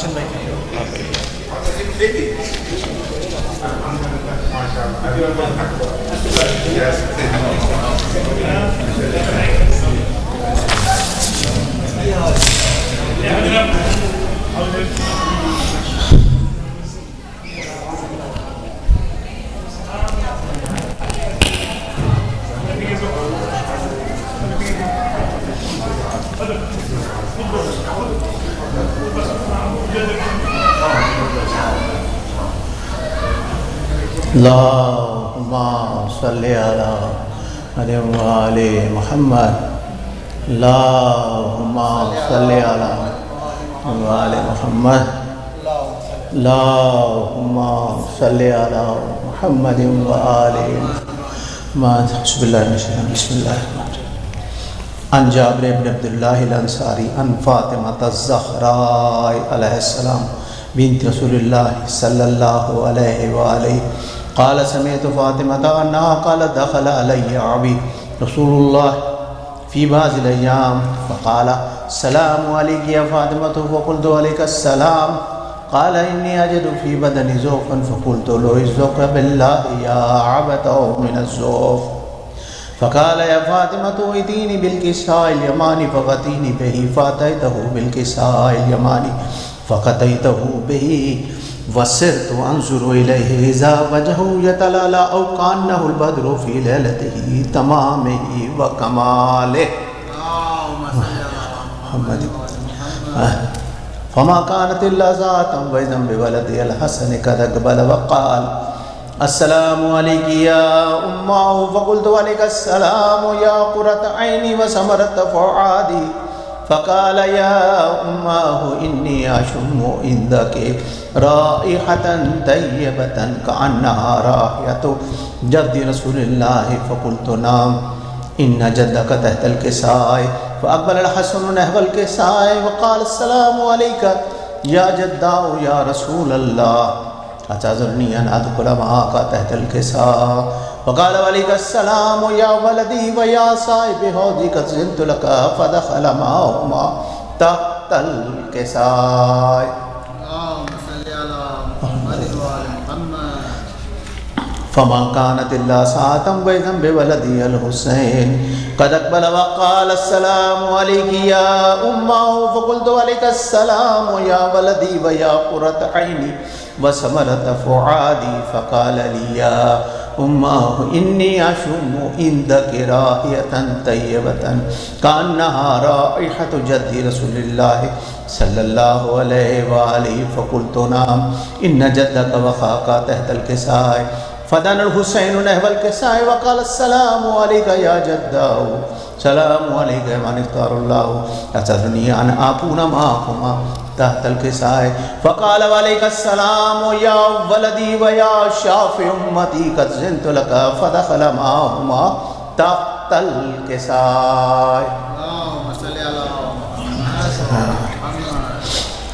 روشن بھائی اللہم صلی علی آل محمد اللہم صلی علی آل محمد اللہم صلی علی محمد وآل محمد بسم اللہ الرحمن الرحیم عن جابر بن عبداللہ الانصاری عن فاطمة الزہراء علیہ السلام بنت رسول اللہ صلی اللہ علیہ وآلہ قال سمعت فاطمة أنها قالت دخل علي عبي رسول الله في بعض الأيام فقال السلام عليك يا فاطمة فقلت عليك السلام قال إني أجد في بدني ذوقا فقلت له ازق بالله يا عبته من الذوق فقال يا فاطمة ائتيني بالكساء اليماني فغطيني به فأتيته بالكساء اليماني فقطعته به وسرت انظر الیہ اذا وجهه یتلالى او کانه البدر فی لیلته تمامه وکماله محمد فما كانت الا ذاتا واذا بولدي الحسن قد اقبل وقال السلام عليك يا امه فقلت عليك السلام يا قرة عيني وثمرة فؤادي فقال يا امه اني اشم عندك رائحة طيبة كأنها رائحة جد رسول الله فقلت نعم إن جدك تحت الكساء فأقبل الحسن نحو الكساء وقال السلام عليك يا جداه يا رسول الله أتعذرني أن أدخل معك تحت الكساء وقال عليك السلام يا ولدي ويا صاحب حوضي قد زلت لك فدخل معهما تحت الكساء فما كانت الا ساعة واذا بولدي الحسين قد اقبل وقال السلام عليك يا امه فقلت عليك السلام يا ولدي ويا قرة عيني وثمرة فؤادي فقال لي يا امه اني اشم عندك رائحة طيبة كأنها رائحة جد رسول الله صلى الله عليه وآله فقلت نعم ان جدك وخاك تحت الكساء فدن الحسين نحو الكساء وقال السلام عليك يا جداه سلام عليك من اختار الله أتذرني أن أكون معكما تحت الكساء فقال عليك السلام يا ولدي ويا شافع أمتي قد زنت لك فدخل معهما تحت الكساء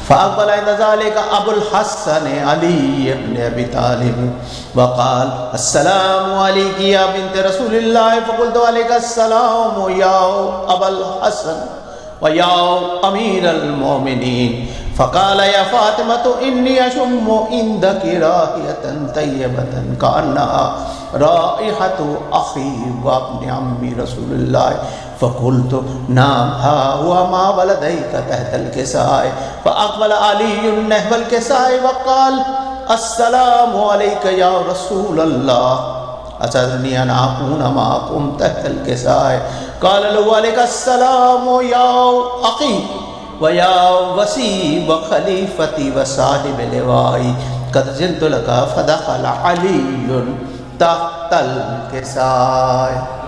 فأقبل عند ذلك أبو الحسن علي بن أبي طالب وقال السلام عليك يا بنت رسول الله فقلت عليك السلام يا أبا الحسن ويا أمير المؤمنين فقال يا فاطمة إني أشم عندك رائحة طيبة كأنها رائحة أخي وابن عمي رسول الله فقلت نعم ها هو ما ولديك تحت الكساء فأقبل علي نحو الكساء وقال السلام عليك يا رسول الله أتذرني أن أكون معكم تحت الكساء قال له عليك السلام يا أخي ويا وسي وخليفتي وصاحب لوائي قد زلت لك فدخل علي تحت الكساء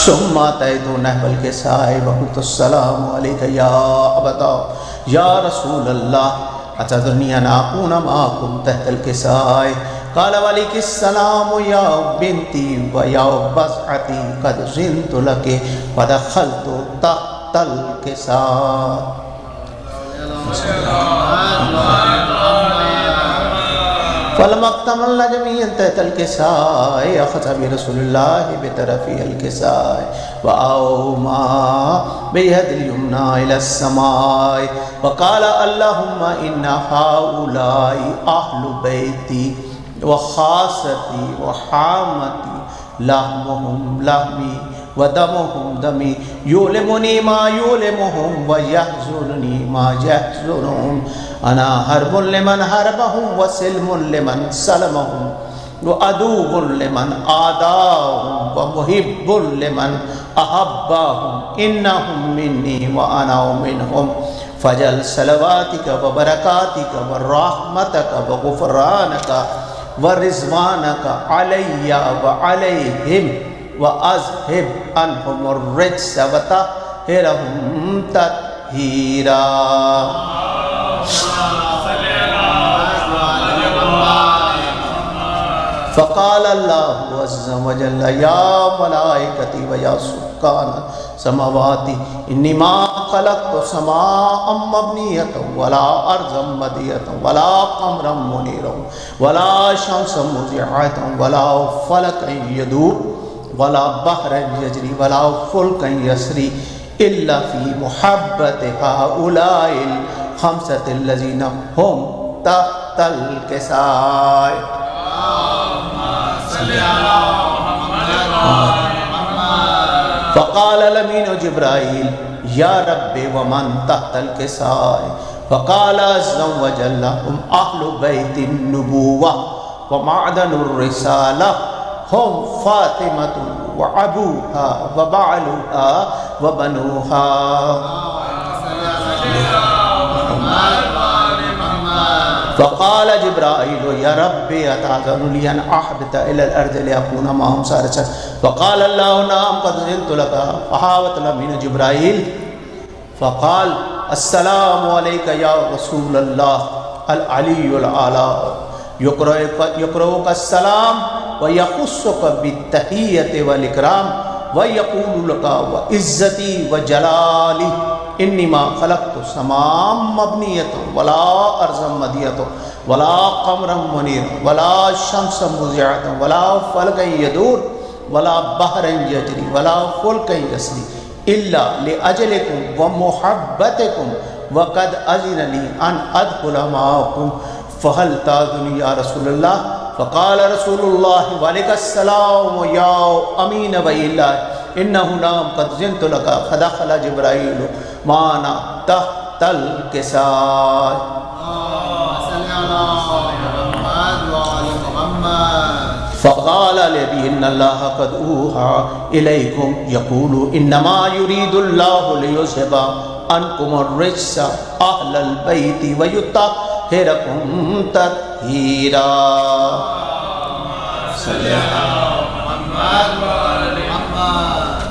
ثم أتيت نحو الكساء وقلت السلام عليك يا أبتا يا رسول الله أتذرني أن أكون معكم تحت الكساء قال عليك السلام يا بنتي ويا بزعتي قد زنت لك ودخلت تحت الكساء فلما اكتملنا جميعا تحت الكساء أخذ برسول الله بطرف الكساء وأومى بيد اليمنى إلى السماء وقال اللهم إن هؤلاء أهل بيتي وخاصتي وحامتي لحمهم لحمي ودمهم دمي يؤلمني ما يؤلمهم ويحزنني ما يحزنهم أنا حرب لمن حربهم وسلم لمن سلمهم وعدو لمن عاداهم ومحب لمن أحبهم إنهم مني وأنا منهم فجل صلواتك وبركاتك ورحمتك وغفرانك ورضوانك علي وعليهم وأذهب عنهم الرجس وطهرهم تطهيرا. فقال الله عز وجل يا ملائكتي ويا سكان سماواتي إني ما خلقت سماء مبنية ولا أرضا مدية ولا قمرا منيرا ولا شمسا مضيئة ولا فلكا يدور ولا بحرا يجري ولا فلكا يسري إلا في محبة هؤلاء الخمسة الذين هم تحت الكساء. فقال الأمين جبرائيل يا رب ومن تحت الكساء فقال عز وجل هم أهل بيت النبوة ومعدن الرسالة هم فاطمة وأبوها وبعلها وبنوها. فقال جبرائيل يا ربي أتعذر لي أن أحبط إلى الأرض لأكون معهم سارسا فقال الله نعم قد زنت لك. فحاوت الأمين جبرائيل فقال السلام عليك يا رسول الله العلي الأعلى يقرأك السلام ويخصك بالتحية والإكرام ويقول لك وعزتي وجلالي إني ما خلقت سماء مبنية ولا أرضا مدية ولا قمرا منيرا ولا شمسا مضيئة ولا فلكا يدور ولا بحرا يجري ولا فلكا يسري إلا لأجلكم ومحبتكم وقد أذن لي أن أدخل معكم فهل تأذن يا رسول الله. فقال رسول الله وعليك السلام يا أمين وإله إنه نام قد زنت لك. فدخل جبرائيل معنا تحت الكساء. فقال لي إن الله قد أوحى إليكم يقول إنما يريد الله ليذهب عنكم الرجس أهل البيت ويطهركم تطهيرا.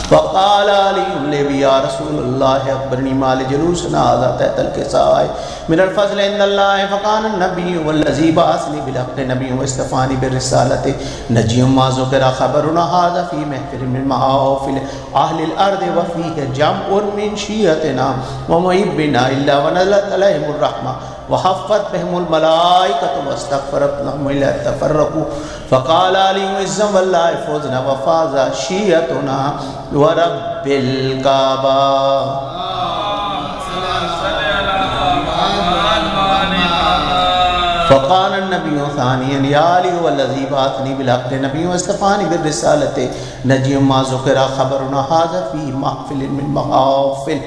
فقال علي لي يا رسول الله أخبرني ما لجلوسنا هذا تحت الكساء من الفضل عند الله. فكان النبي والذي بعثني بالحق نبي واصطفاني بالرسالة نجي ما ذكر خبرنا هذا في محفل من محافل أهل الأرض وفيه جمع من شيعتنا ومحبنا إلا ونزلت عليهم الرحمة وحفت بهم الملائكة واستغفرت لهم إلا تفرقوا. فقال علي عز والله فوزنا وفاز شيعتنا ورب الكعبة. فقال النبي ثانيا يا علي والذي بعثني بالحق نبي واصطفاني بالرسالة نجي ما ذكر خبرنا هذا في محفل من محافل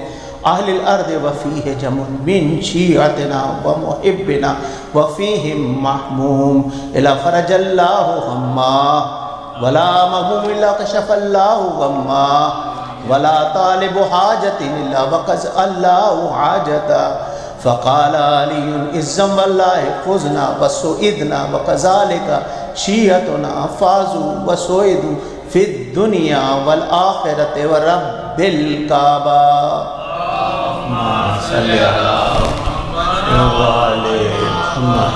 أهل الأرض وفيه جمع من شيعتنا ومحبنا وفيهم محموم إلا فرج الله همّا ولا مهموم إلا كشف الله غمّا ولا طالب حاجة إلا وقضى الله حاجته. فقال علي إذا والله فزنا وسعدنا وكذلك شيعتنا فازوا وسعدوا في الدنيا والآخرة ورب الكعبة. صلی اللہ علیہ محمد.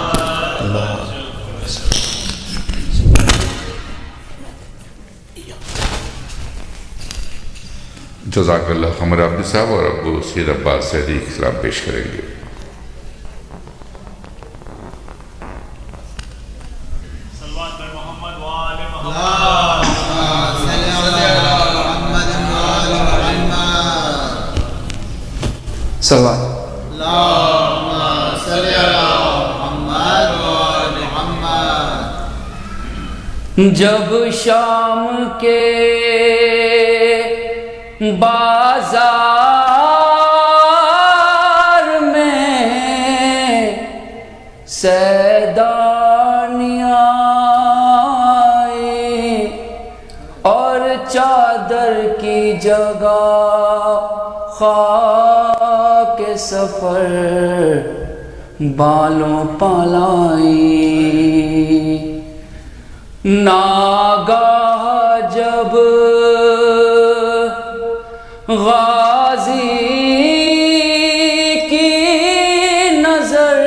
جزاک اللہ. ہمارے عبد صاحب اور ابو سید عباس سعدی سلام پیش کریں گے. صلوات۔ اللهم صل علی محمد و آل محمد۔ جب شام کے بازار میں سیدانیاں آئیں اور چادر کی جگہ خاک سفر بالوں پلائیں، ناگاہ جب غازی کی نظر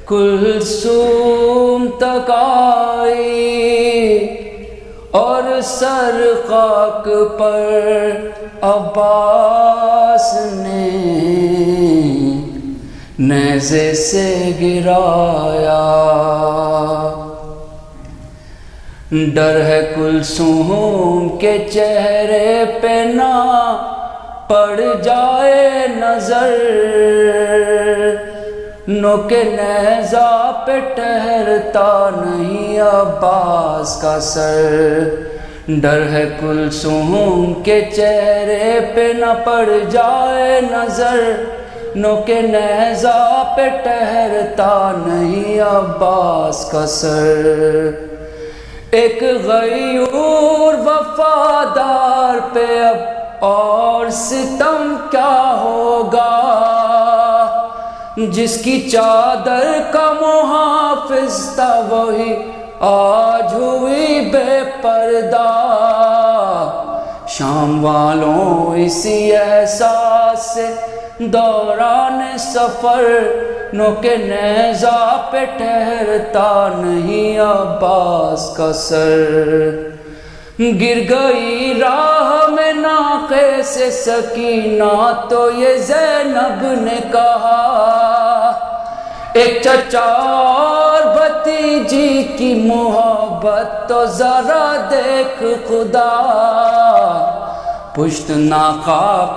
کلثوم تک آئی اور سر خاک پر عباس نے نیزے سے گرایا، ڈر ہے کلثوم کے چہرے پہ نہ پڑ جائے نظر، نوک نیزہ پہ ٹھہرتا نہیں عباس کا سر، ڈر ہے کلثوم کے چہرے پہ نہ پڑ جائے نظر، نوک نیزہ پہ ٹھہرتا نہیں عباس کا سر، ایک غیور وفادار پہ اب اور ستم کیا ہوگا، جس کی چادر کا محافظ تھا وہی آج ہوئی بے پردہ، شام والوں اسی احساس سے دوران سفر نوک نیزہ پہ ٹھہرتا نہیں عباس کا سر، گر گئی راہ میں ناقے سے سکینہ تو یہ زینب نے کہا، ایک چچا اور بھتیجی کی محبت تو ذرا دیکھ خدا، پشت ناقہ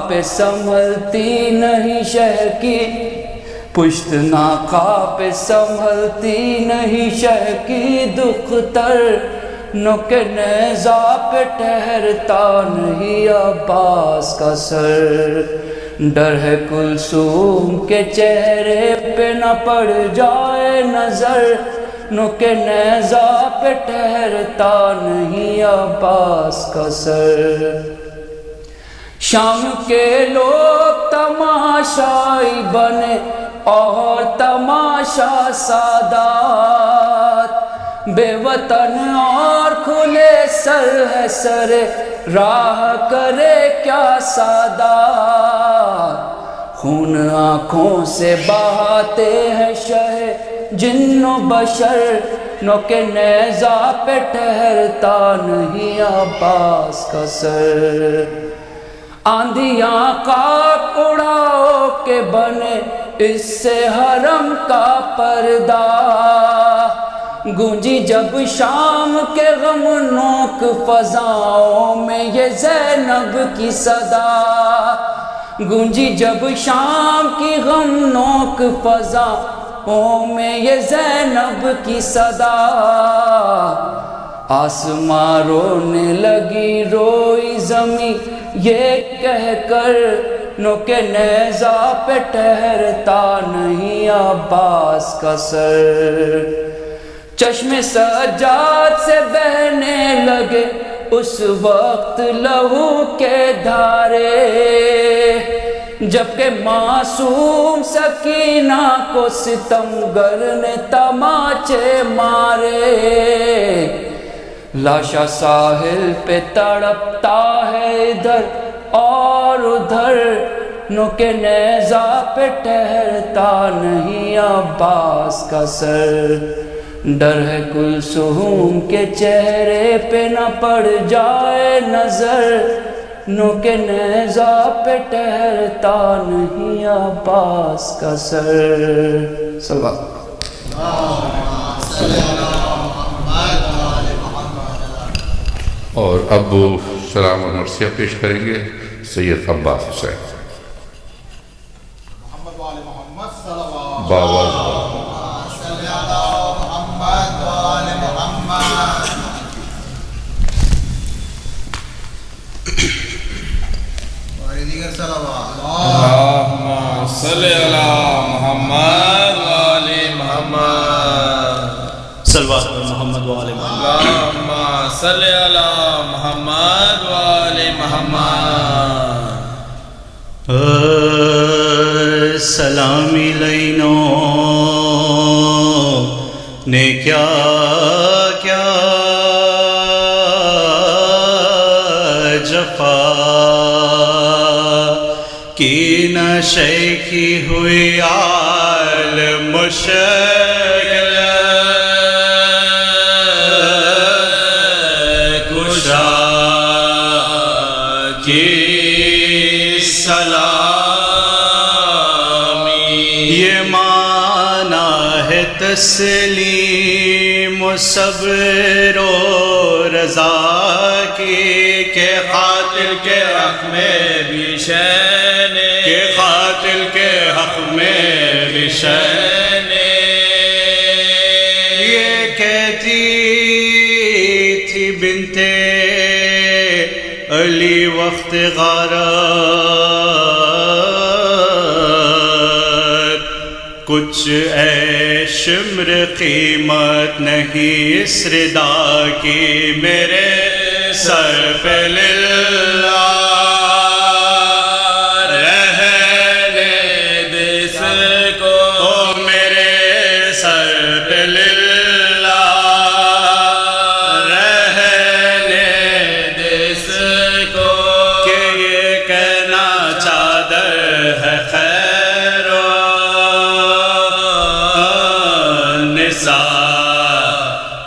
پہ سنبھلتی نہیں شہ کی، پشت ناقہ پہ سنبھلتی نہیں شہ کی دختر، نوک نیزہ پہ ٹھہرتا نہیں عباس کا سر، ڈر ہے کلثوم کے چہرے پہ نہ پڑ جائے نظر، نوک نیزہ پہ ٹھہرتا نہیں عباس کا سر، شام کے لوگ تماشائی بنے اور تماشا سادات، بے وطن اور کھلے سر ہے سر راہ کرے کیا سادات، خون آنکھوں سے بہاتے ہیں شہ جن و بشر، نوک نیزہ پہ ٹھہرتا نہیں عباس کا سر، آندھیاں خاک اڑاؤ کے بنے اس سے حرم کا پردہ، گونجی جب شام کے غمناک فضاؤں میں یہ زینب کی صدا، گونجی جب شام کی غمناک فضاؤں میں یہ زینب کی صدا، آسماں رونے لگی روئی زمین یہ کہہ کر، نوک نیزہ پہ ٹھہرتا نہیں عباس کا سر، چشم سجاد سے بہنے لگے اس وقت لہو کے دھارے، جبکہ معصوم سکینہ کو ستمگر نے تماچے مارے، لاشا ساحل پہ تڑپتا ہے ادھر اور ادھر، نوک نیزہ پہ ٹھہرتا نہیں عباس کا سر، ڈر ہے کلثوم کے چہرے پہ نہ پڑ جائے نظر، نوک نیزہ پہ ٹھہرتا نہیں عباس کا سر، صلوات۔ اور اب سلام و مرثیہ پیش کریں گے سید عباس حسین محمد وآل محمد صلوات باواز صلی اللہ محمد وآل محمد اور دیگر صلوات اللہم صلی علی محمد وآل محمد صلوات محمد وآل محمد اللہم صلی علی محمد وآل محمد سلامی لینو نے کیا کیا جفا کی نشے کی ہوئی آل مشکل کشا کی سلامی یہ معنی ہے تسلیم و صبر و رضا کی کہ قاتل کے حق میں بھی شین کہ قاتل کے حق میں بھی شین یہ کہتی تھی بنت علی وقت غارت کچھ اے شمر قیمت نہیں اس ردا کی میرے سر پہ للہ رہنے دے اس کو میرے سر پہ للہ رہنے دے اس کو کہ یہ کہنا چادر ہے خیر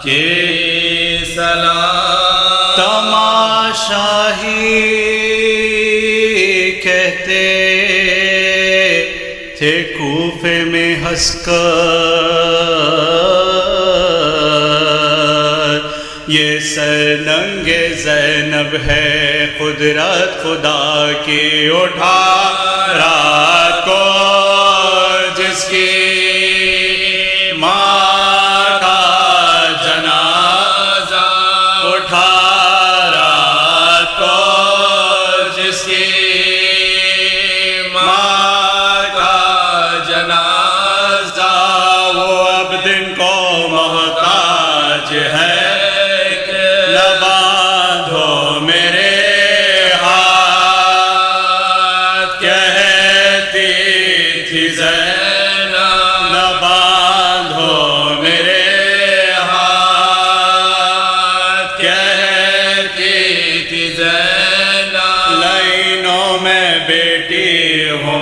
کی سلام تماشا ہی کہتے تھے کوفے میں ہنس کر یہ سرنگ زینب ہے قدرت خدا کی اٹھا رات کو جس کی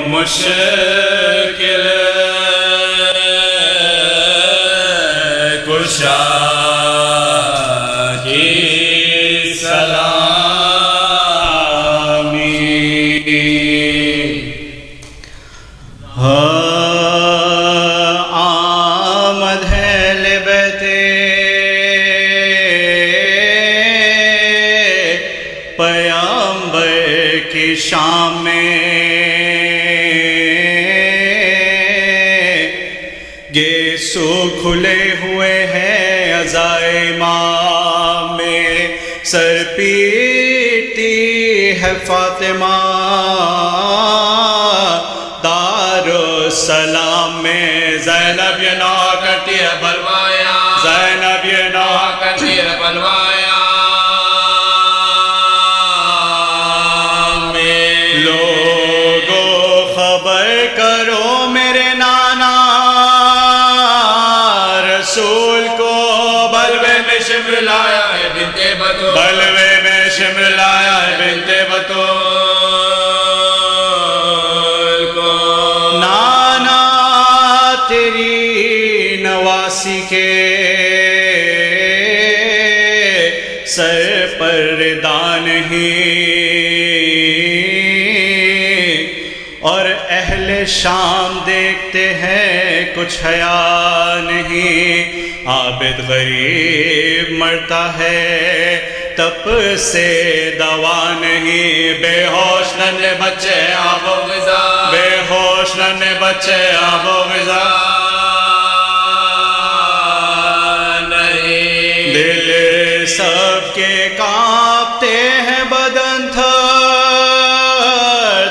مشکل کشا کی سلامی آمد ہے لبیت پیامبر کی شام میں گیسو کھلے ہوئے ہیں عزائے امام میں سر پیٹی ہے فاطمہ دار السلام میں زینب یہ نہ کرتی ہے بلوایا زینب یہ نہ کرتی ہے بلوایا لوگو خبر کرو میرے نانا رسول کو بلوے میں شمر لایا ہے بنت بطول بلوے میں شمر لایا ہے بنت بطول کو نانا تیری نواسی کے سر پر ردا نہیں اور اہل شام دیکھتے ہیں کچھ حیا نہیں عابد غریب مرتا ہے تپ سے دوا نہیں نہیں، بے ہوش ننھے بچے آب و غذا، بے ہوش ننھے بچے آب و غذا نہیں، دل سب کے کانپتے ہیں، بدن تھر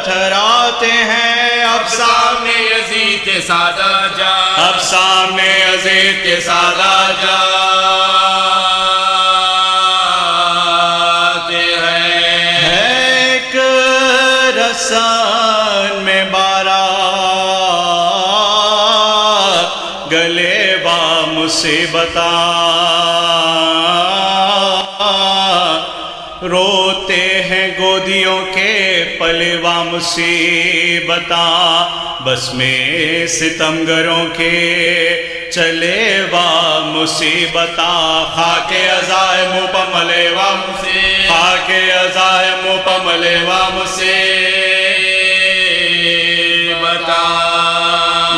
تھراتے ہیں، اب سامنے یزید کے سادہ جا، اب سامنے یزید کے سادہ جا رسن میں بارہ گلے با مصیبتاں، روتے ہیں گودیوں کے پلوا مصیبتاں، بس میں ستمگروں کے چلے وا مصیبتاں، خاک عزائے منہ پہ ملے وا مصیبتاں، خاک عزائے منہ پہ ملے وا مصیبتاں،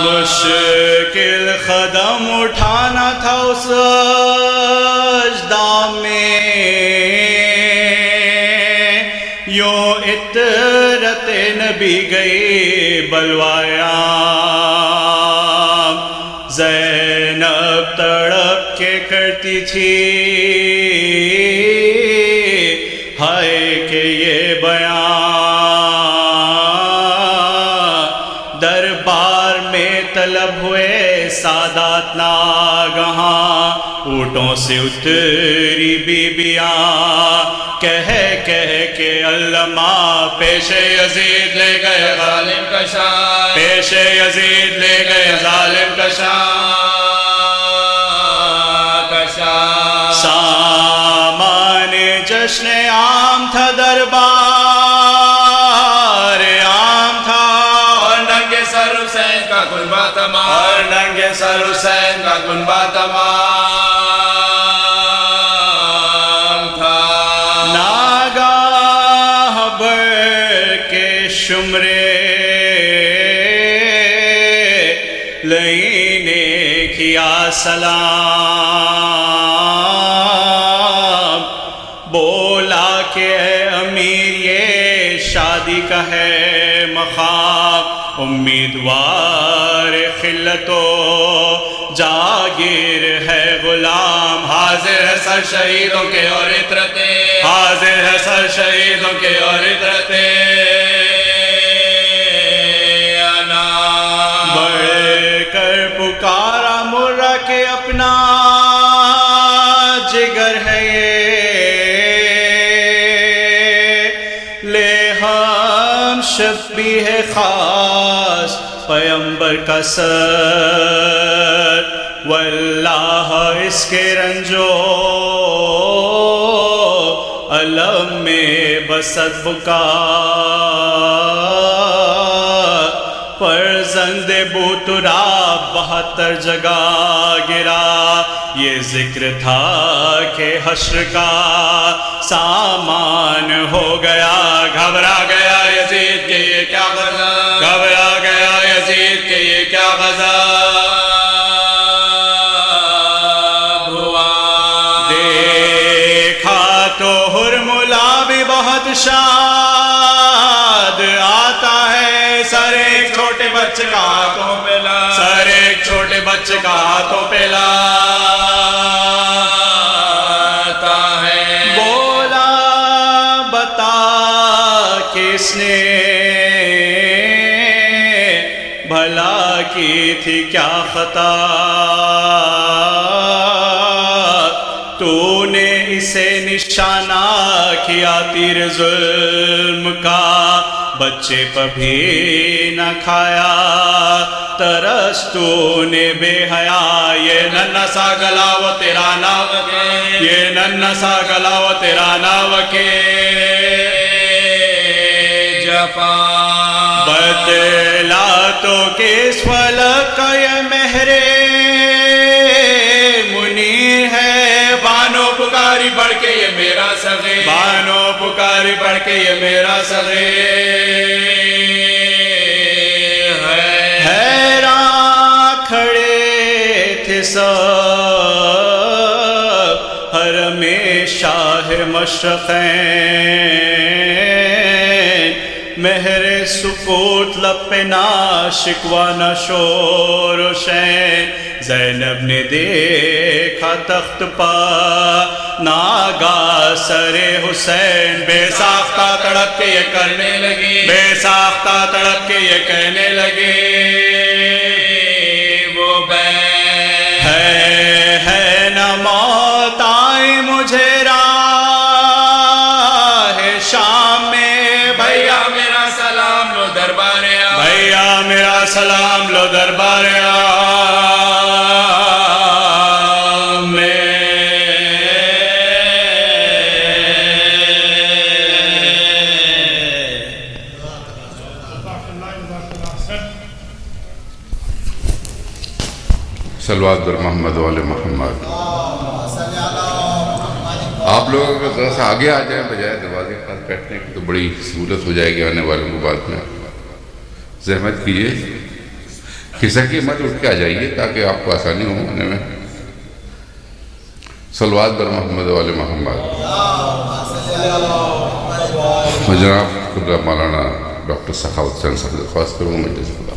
مشکل قدم اٹھانا تھا اس اجدام میں، یوں عطرت نبی گئی بلوایا، زینب تڑپ کے کرتی تھی ہائے کہ یہ بیان، دربار میں طلب ہوئے سادات ناگہاں، اونٹوں سے اتری بیبیاں، کہہ کے علماء پیش یزید لے گئے ظالم کا شان، پیش یزید لے گئے ظالم کا شان، سامان جشن عام تھا، دربار عام تھا، اور ننگے سر حسین کا کنبہ تمام، اور ننگے سر حسین کا کنبہ تمام تھا، ناگاہ بڑھ کے شمرے لئی نے کیا سلام، بولا کہ اے امیر یہ شادی کا ہے مقام، امیدوار خلت و جاگیر ہے غلام، حاضر ہے سر شہیدوں کے اور عطرتیں، حاضر ہے سر شہیدوں کے اور عطرتیں، بڑھ کر پکارا مرہ کے اپنا جگر ہے یہ، لے ہم شبیہ خاص پیمبر کا سر، واللہ اس کے رنجو علم میں بسد بکا، فرزند بوتراب 72 جگہ گرا، یہ ذکر تھا کہ حشر کا سامان ہو گیا، گھبرا گیا یزید کہ یہ کیا غضب، گھبرا گیا یزید کہ یہ کیا غضب ہوا، دیکھا تو ہرملا بھی بہت شاد آتا ہے، سر ایک چھوٹے بچے کا ہاتھوں پہ لا، سر ایک چھوٹے بچے کا ہاتھوں پہ لاتا ہے، بولا بتا کس نے بھلا کی تھی کیا خطا، تو نے اسے نشانہ کیا تیر ظلم کا، بچے پہ بھی نہ کھایا ترس، تو نے بے حیا، یہ ننھا سا گلا وہ تیرا ناوکے، یہ ننھا سا گلا وہ تیرا ناوکے جفا، بتلا تو کس فلک کا یہ مہر منیر ہے، بانو پکاری بڑھ کے یہ میرا صغیر، بانو پکاری بڑھ کے یہ میرا صغیر ہے، حیران کھڑے تھے سب حرم شاہ مشرقین، مہر سکوت لب پہ نہ شکوہ نہ شور و شین زینب نے دیکھا تخت پا ناگاہ سر حسین بے ساختہ تڑپ کے یہ کرنے لگی بے ساختہ تڑپ کے یہ کہنے لگی وہ ہے نہ موت آئی مجھے راہ شام میں بھیا میرا سلام لو دربار بھیا میرا سلام لو دربار صلوات بر محمد وعلی محمد. آپ لوگ اگر ذرا سا آگے آ جائیں بجائے دروازے کے پاس بیٹھنے کی تو بڑی سہولت ہو جائے گی آنے والوں کو بعد میں. زحمت کیجیے کھسکیے مت اٹھ کے آ جائیے تاکہ آپ کو آسانی ہو آنے میں. صلوات بر محمد وعلی محمد. جناب قبلہ مولانا ڈاکٹر سخاوت حسین صاحب درخواست کروں مجلس خدا.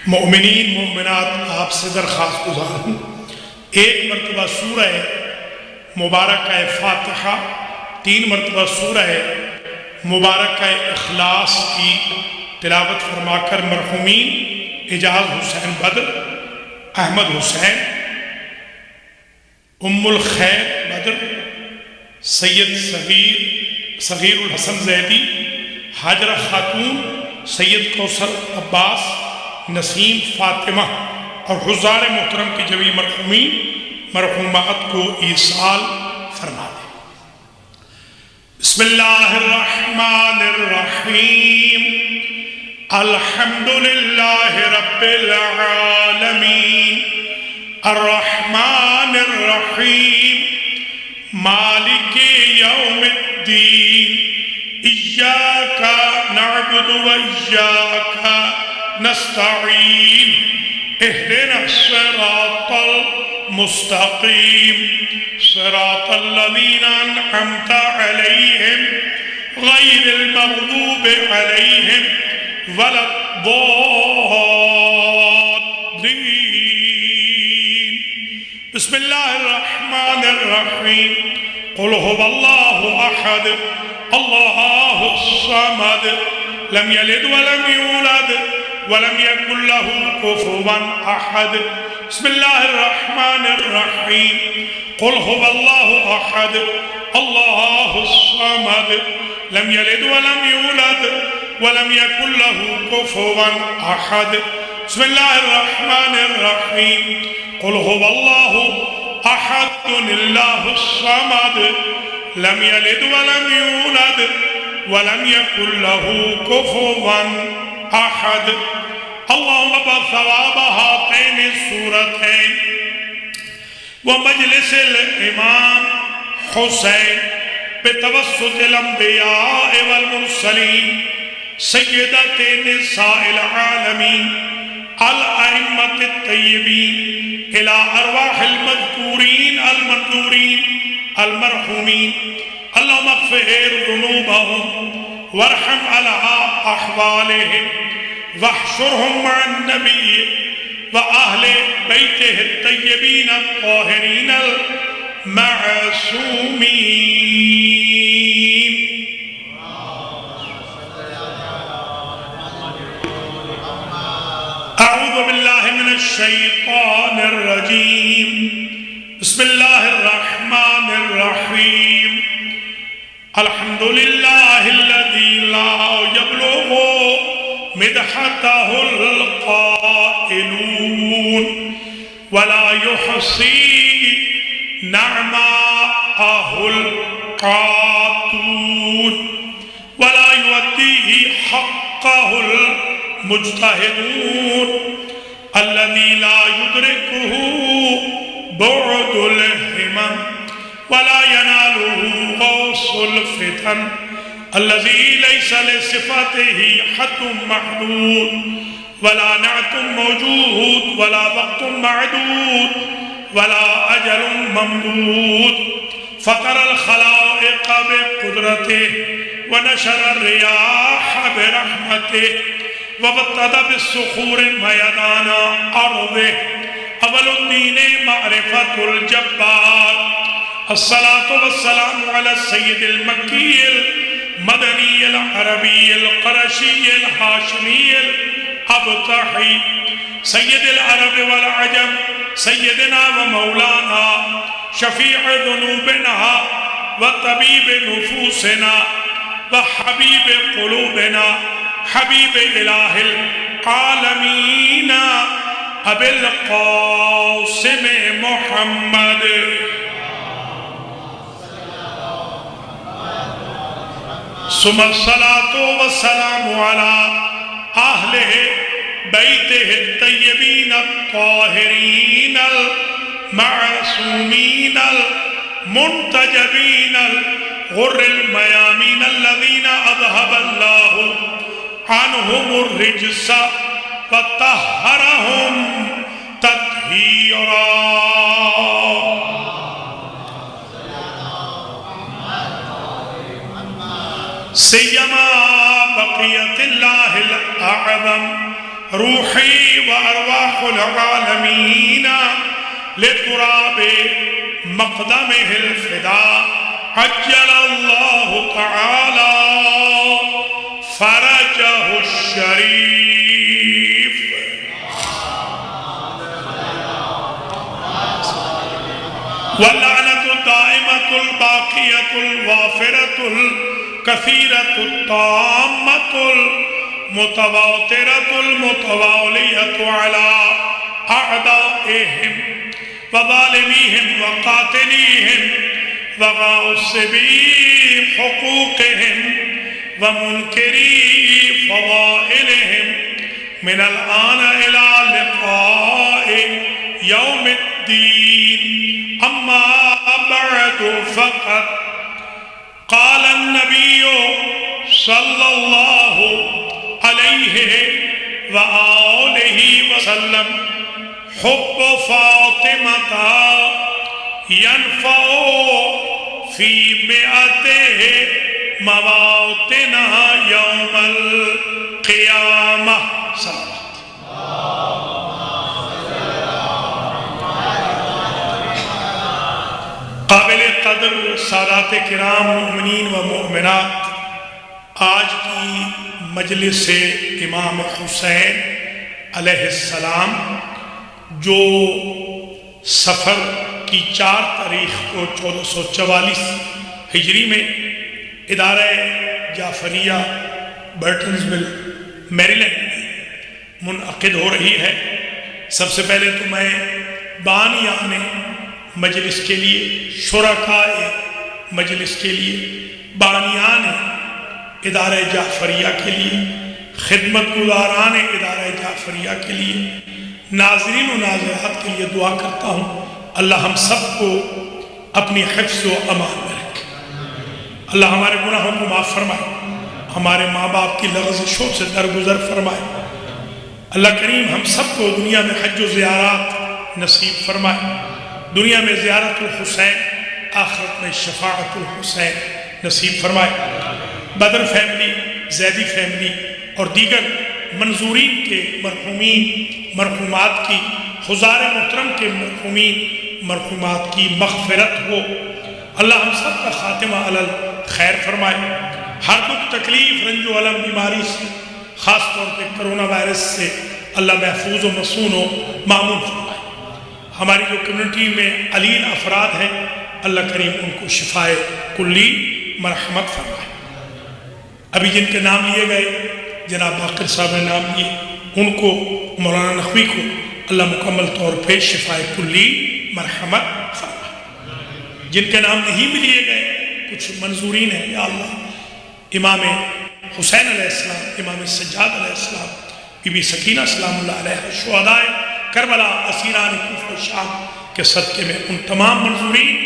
مومنین مومنات آپ سے درخواست گزار ہوں ایک مرتبہ سورہ مبارکہ فاتحہ 3 مرتبہ سورہ مبارکہ اخلاص کی تلاوت فرما کر مرحومین اعجاز حسین بدر، احمد حسین، ام الخیر بدر، سید صغیر الحسن زیدی، حاجرہ خاتون، سید کوثر عباس، نسیم فاطمہ اور حضار محترم کی جمیع مرحومین مرحومات کو ایصال فرما دیں. بسم اللہ الرحمن الرحیم. الحمدللہ رب العالمین الرحمن الرحیم مالک یوم الدین ایاک نعبد و ایاک نستعین اہدنا الصراط المستقیم صراط الذین انعمت علیہم غیر المغضوب علیہم ولا الضالین. بسم اللہ الرحمن الرحیم. قل هو اللہ احد اللہ الصمد لم یلد ولم یولد ولم يكن له كفوا أحد. بسم الله الرحمن الرحيم. قل هو الله أحد الله الصمد لم يلد ولم يولد ولم يكن له كفوا أحد. بسم الله الرحمن الرحيم. قل هو الله أحد الله الصمد لم يلد ولم يولد ولم يكن له كفوا أحد. اللهم بثواب هاتين السورتين ومجلس الإمام حسين بتوسط الأنبياء والمرسلين سيدة نساء العالمين الأئمة الطيبين إلى أرواح المذكورين المنذورين المرحومين. اللهم اغفر ذنوبهم وارحم على أحوالهم واحشرهم مع النبي وأهل بيته الطيبين الطاهرين المعصومين. أعوذ بالله من الشيطان الرجيم. بسم الله الرحمن الرحيم. الحمد لله الذي لا يبلغ مدحته القائلون ولا يحصي نعماءه القاتون ولا يؤديه حقه المجتهدون الذي لا يدركه بعد الهمم ولا يناله غوص الفتن الذي ليس لصفاته حد محدود ولا نعت موجود ولا وقت معدود ولا أجل ممدود فطر الخلائق بقدرته ونشر الرياح برحمته وابتدى بالصخور ميدان أرضه أول الدين معرفة الجبار الصلاة والسلام على السيد المكي المدني العربي القرشي الهاشمي الأبطحي سيد العرب والعجم سيدنا ومولانا شفيع ذنوبنا وطبيب نفوسنا وحبيب قلوبنا حبيب إله العالمين أبي القاسم محمد ثم الصلاة والسلام على أهله بيته الطيبين الطاهرين المعصومين المنتجبين الغر الميامين الذين أذهب الله عنهم الرجس وطهرهم تطهيرا سيما بقية الله الأعظم روحي وأرواح العالمين لتراب مقدمه الفداء عجل الله تعالى فرجه الشريف واللعنة الدائمة الباقية الوافرة الكثيرة الطامة المتواترة المتوالية على أعدائهم وظالميهم وقاتليهم وغاصبي حقوقهم ومنكري فضائلهم من الآن إلى لقاء يوم الدين أما بعد فقد قال النبي صلى الله عليه وآله وسلم حب فاطمة ينفع في مئته مواطنها يوم القيامة صلى الله قابل قدر سادات کرام مومنین و مومنات، آج کی مجلس امام حسین علیہ السلام جو سفر کی 4 تاریخ کو 1444 ہجری میں ادارہ جعفریہ برٹنزول میریلینڈ میں منعقد ہو رہی ہے، سب سے پہلے تو میں بانیان مجلس کے لیے، شرکائے مجلس کے لیے، بانیان ادارہ جعفریہ کے لیے، خدمت گزاران ادارہ جعفریہ کے لیے، ناظرین و ناظرات کے لیے دعا کرتا ہوں اللہ ہم سب کو اپنی حفظ و امان میں رکھے، اللہ ہمارے گناہوں کو معاف فرمائے، ہمارے ماں باپ کی لغزشوں سے درگزر فرمائے، اللہ کریم ہم سب کو دنیا میں حج و زیارات نصیب فرمائے، دنیا میں زیارت الحسین، آخرت میں شفاعت الحسین نصیب فرمائے۔ بدر فیملی، زیدی فیملی اور دیگر منظورین کے مرحومین مرحومات کی، حضار محترم کے مرحومین مرحومات کی مغفرت ہو، اللہ ہم سب کا خاتمہ علی خیر فرمائے، ہر دکھ تکلیف رنج و الم بیماری سے، خاص طور پہ کرونا وائرس سے اللہ محفوظ و مصون و معمون فرمائے۔ ہماری جو کمیونٹی میں علیل افراد ہیں اللہ کریم ان کو شفائے کلی مرحمت فرمائے۔ ابھی جن کے نام لیے گئے جناب باقر صاحب نے نام لیے، ان کو مولانا نقوی کو اللہ مکمل طور پہ شفائے کلی مرحمت فرمائے۔ جن کے نام نہیں بھی لیے گئے کچھ منظورین ہیں یا اللہ، امام حسین علیہ السلام، امام سجاد علیہ السلام، بی بی سکینہ سلام اللہ علیہ، شہداء کربلا، اسیران کوفہ و شام کے صدقے میں ان تمام منظورین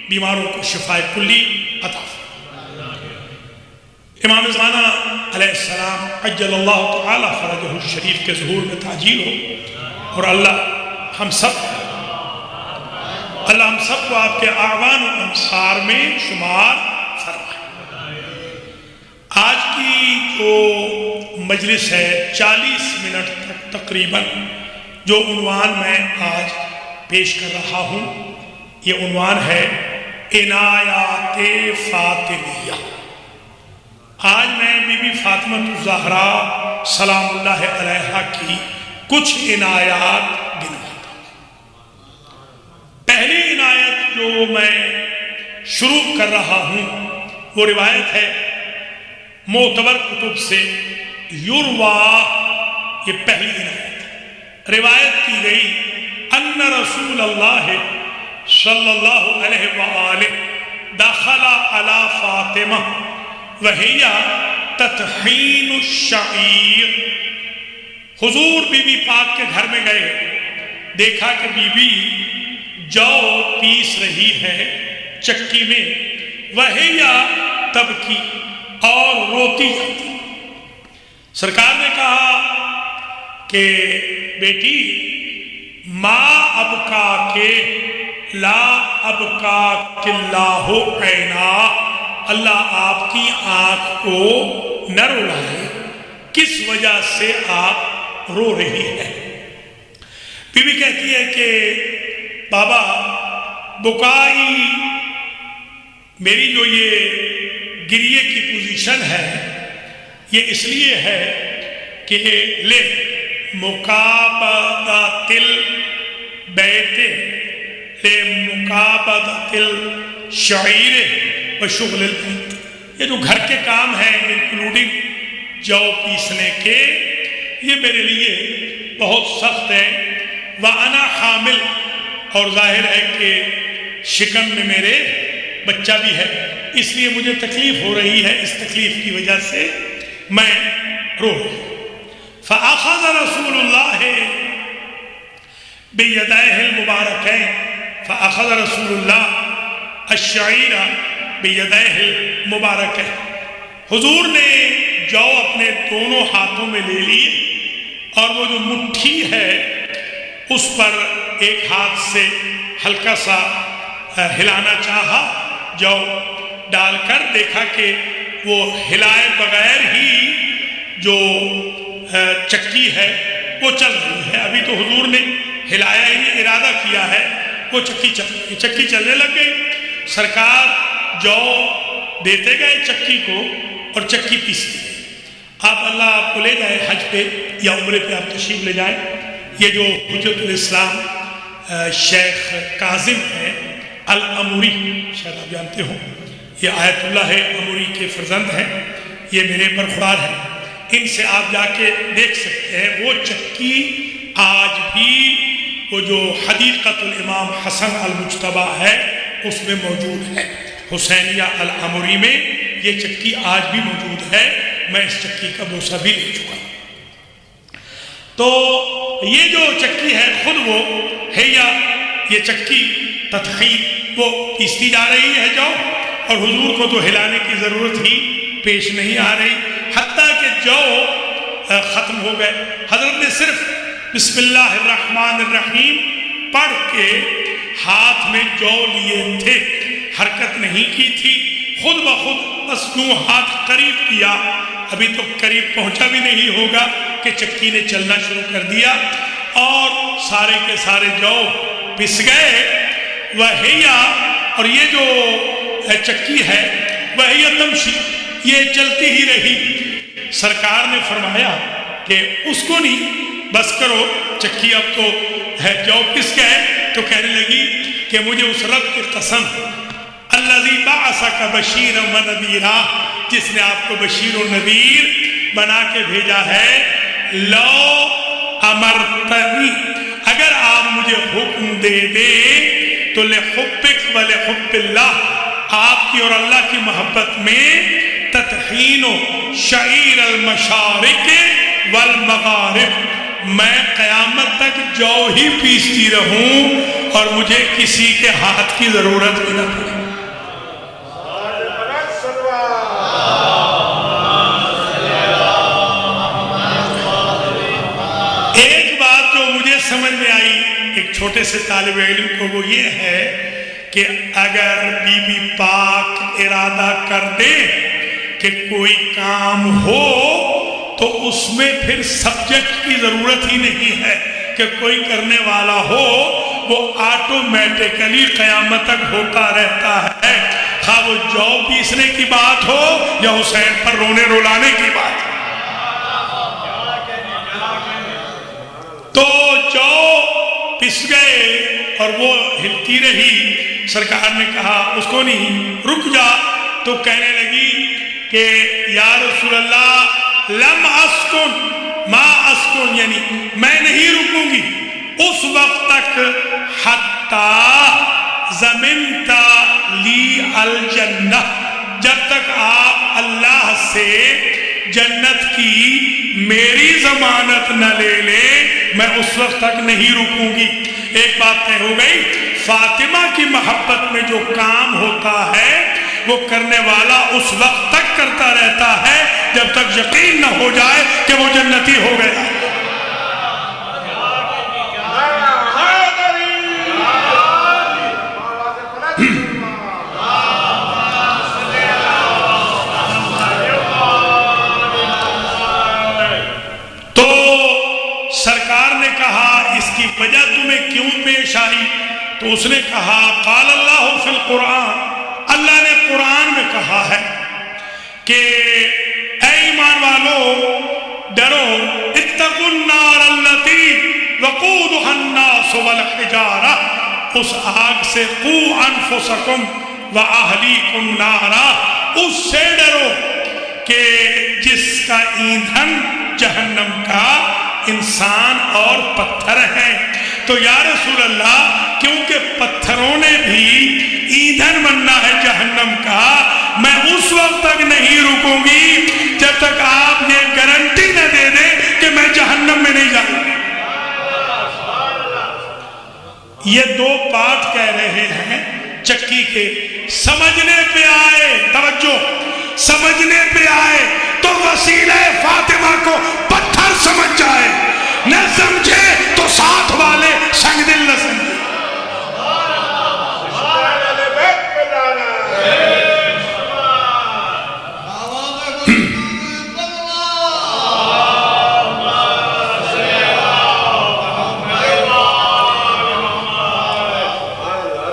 بیماروں کو شفاء کلی عطا فرمائے۔ امام زمانہ علیہ السلام عجل اللہ تعالی فرجہ الشریف کے ظہور میں تعجیل ہو، اور اللہ ہم سب کو آپ کے اعوان و انصار میں شمار فرمائے۔ آج کی جو مجلس ہے 40 منٹ تک تقریباً جو عنوان میں آج پیش کر رہا ہوں، یہ عنوان ہے عنایات فاطمیہ۔ آج میں بی بی فاطمہ الزہرا سلام اللہ علیہا کی کچھ عنایات گنواتا ہوں۔ پہلی عنایت جو میں شروع کر رہا ہوں وہ روایت ہے معتبر کتب سے، یروا، یہ پہلی عنایت روایت کی گئی ان رسول اللہ صلی اللہ علیہ وآلہ دخل علی فاطمہ وہی تطحین الشعیر، حضور بی بی پاک کے گھر میں گئے، دیکھا کہ بی بی جو پیس رہی ہے چکی میں، وہی تبکی، اور روتی جاتی۔ سرکار نے کہا کہ بیٹی ما ابکا کے لا ابکا کلّہ عینا، اللہ آپ کی آنکھ کو نہ رلائے، کس وجہ سے آپ رو رہی ہے؟ بی بی کہتی ہے کہ بابا بکائی، میری جو یہ گریے کی پوزیشن ہے یہ اس لیے ہے کہ لے مقابضۃ البیت لے مقابضۃ الشعیر و شغل البیت، یہ جو گھر کے کام ہیں انکلوڈنگ جو پیسنے کے، یہ میرے لیے بہت سخت ہے۔ وَأَنَا حامل، اور ظاہر ہے کہ شکم میں میرے بچہ بھی ہے، اس لیے مجھے تکلیف ہو رہی ہے، اس تکلیف کی وجہ سے میں رو رہی ہوں۔ فَأَخَذَ رَسُولُ اللَّهِ بِيَدَيْهِ الْمُبَارَكَيْنِ فَأَخَذَ رَسُولُ اللَّهِ الشَّعِيرَ بِيَدَيْهِ الْمُبَارَكَيْنِ، حضور نے جو اپنے دونوں ہاتھوں میں لے لی، اور وہ جو مٹھی ہے اس پر ایک ہاتھ سے ہلکا سا ہلانا چاہا، جو ڈال کر دیکھا کہ وہ ہلائے بغیر ہی جو چکی ہے وہ چل رہی ہے۔ ابھی تو حضور نے ہلایا ہی، ارادہ کیا ہے، وہ چکی چلنے لگ گئی۔ سرکار جو دیتے گئے چکی کو، اور چکی پیستی گئی۔ آپ اللہ آپ کو لے جائے حج پہ یا عمرے پہ، آپ تشریف لے جائیں۔ یہ جو حجت الاسلام شیخ کاظم ہیں العموری، شاید آپ جانتے ہوں، یہ آیت اللہ عموری کے فرزند ہیں، یہ میرے برخوردار ہیں، ان سے آپ جا کے دیکھ سکتے ہیں۔ وہ چکی آج بھی وہ جو حدیقۃ الامام حسن المجتبیٰ ہے اس میں موجود ہے، حسینیہ العموری میں یہ چکی آج بھی موجود ہے، میں اس چکی کا بوسہ بھی لے چکا ہوں۔ تو یہ جو چکی ہے خود وہ ہے، یا یہ چکی تطحین وہ پیستی جا رہی ہے جو، اور حضور کو تو ہلانے کی ضرورت ہی پیش نہیں آ رہی، حتیٰ کہ جو ختم ہو گئے۔ حضرت نے صرف بسم اللہ الرحمن الرحیم پڑھ کے ہاتھ میں جو لیے تھے، حرکت نہیں کی تھی، خود بخود بس یوں ہاتھ قریب کیا، ابھی تو قریب پہنچا بھی نہیں ہوگا کہ چکی نے چلنا شروع کر دیا، اور سارے کے سارے جو پس گئے۔ وہیا، اور یہ جو چکی ہے وہیا تمشی، یہ چلتی ہی رہی۔ سرکار نے فرمایا کہ اس کو نہیں، بس کرو، چکی اب تو ہے جو پس گئے۔ تو کہنے لگی کہ مجھے اس رب کی قسم، الذی بعثک بشیرا و نذیرا، جس نے آپ کو بشیر و نذیر بنا کے بھیجا ہے، لو امرتنی، اگر آپ مجھے حکم دے دے تو لحبک و لحب اللہ، آپ کی اور اللہ کی محبت میں تطحین شعیر المشارق والمغارب، میں قیامت تک جو ہی پیستی رہوں اور مجھے کسی کے ہاتھ کی ضرورت بھی نہ پڑے۔ ایک بات جو مجھے سمجھ میں آئی ایک چھوٹے سے طالب علم کو، وہ یہ ہے کہ اگر بی بی پاک ارادہ کر دے کہ کوئی کام ہو تو اس میں پھر سبجیکٹ کی ضرورت ہی نہیں ہے کہ کوئی کرنے والا ہو، وہ آٹومیٹیکلی قیامت تک ہوتا رہتا ہے، خواہ وہ جو پیسنے کی بات ہو یا حسین پر رونے رلانے کی بات ہو۔ تو جو پس گئے اور وہ ہلتی رہی، سرکار نے کہا اس کو نہیں، رک جا، تو کہنے لگی کہ یا رسول اللہ لم اسکن ما اسکن، یعنی میں نہیں رکوں گی اس وقت تک حتی ضمنتا لی الجنہ، جب تک آپ اللہ سے جنت کی میری ضمانت نہ لے لے، میں اس وقت تک نہیں رکوں گی۔ ایک بات طے ہو گئی، فاطمہ کی محبت میں جو کام ہوتا ہے وہ کرنے والا اس وقت تک کرتا رہتا ہے جب تک یقین نہ ہو جائے کہ وہ جنتی ہو گیا۔ تو سرکار نے کہا اس کی وجہ تمہیں کیوں پیش آئی؟ تو اس نے کہا قال اللہ فی القرآن، اللہ نے قرآن میں کہا ہے کہ اے ایمان والو ڈرو، اتقوا النار التی وقودها الناس والحجارہ، اس آگ سے قوا انفسکم واہلیکم نارا، اس سے ڈرو کہ جس کا ایندھن جہنم کا انسان اور پتھر ہیں۔ تو یا رسول اللہ کیونکہ پتھروں نے بھی ایندھن بننا ہے جہنم کا، میں اس وقت تک نہیں رکوں گی جب تک آپ یہ گارنٹی نہ دے دیں کہ میں جہنم میں نہیں جاؤں۔ یہ دو پارٹ کہہ رہے ہیں چکی کے، سمجھنے پہ آئے، توجہ، سمجھنے پہ آئے تو وسیلہ فاطمہ کو پتھر سمجھ جائے، نہ سمجھے تو ساتھ والے سنگ دل نہ سمجھے۔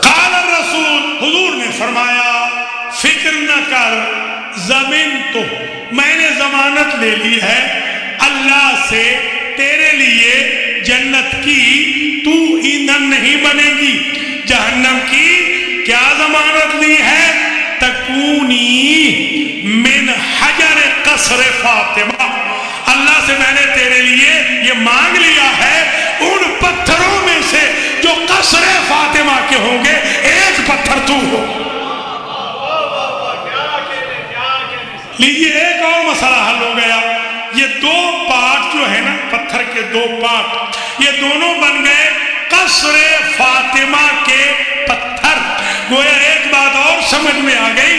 قال الرسول، حضور نے فرمایا فکر نہ کر، زمین تو میں نے ضمانت لے لی ہے اللہ سے تیرے لیے جنت کی، تو ایندھن نہیں بنے گی، جہنم کی کیا ضمانت لی ہے؟ تکونی من حجر قصر فاطمہ، اللہ سے میں نے تیرے لیے یہ مانگ لیا ہے ان پتھروں میں سے جو قصر فاطمہ کے ہوں گے، ایک پتھر تو ہو۔ لیجئے ایک اور مسئلہ حل ہو گیا، یہ دو پارٹ جو ہے نا، پتھر کے دو پارٹ، یہ دونوں بن گئے قصر فاطمہ کے پتھر۔ گویا ایک بات اور سمجھ میں آ گئی،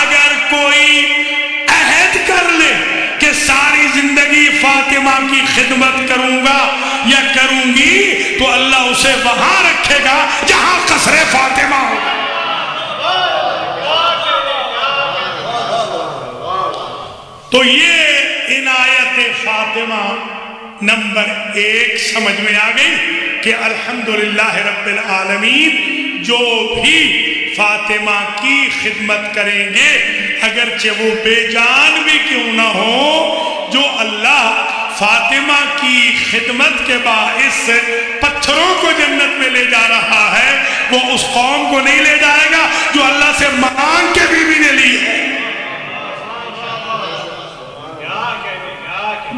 اگر کوئی عہد کر لے کہ ساری زندگی فاطمہ کی خدمت کروں گا یا کروں گی، تو اللہ اسے وہاں رکھے گا جہاں قصر فاطمہ ہوگا۔ تو یہ عنایت فاطمہ نمبر 1 سمجھ میں آ گئی کہ الحمدللہ رب العالمین جو بھی فاطمہ کی خدمت کریں گے، اگرچہ وہ بے جان بھی کیوں نہ ہو، جو اللہ فاطمہ کی خدمت کے باعث پتھروں کو جنت میں لے جا رہا ہے، وہ اس قوم کو نہیں لے جائے گا جو اللہ سے مانگ کے بیوی نے لی ہے۔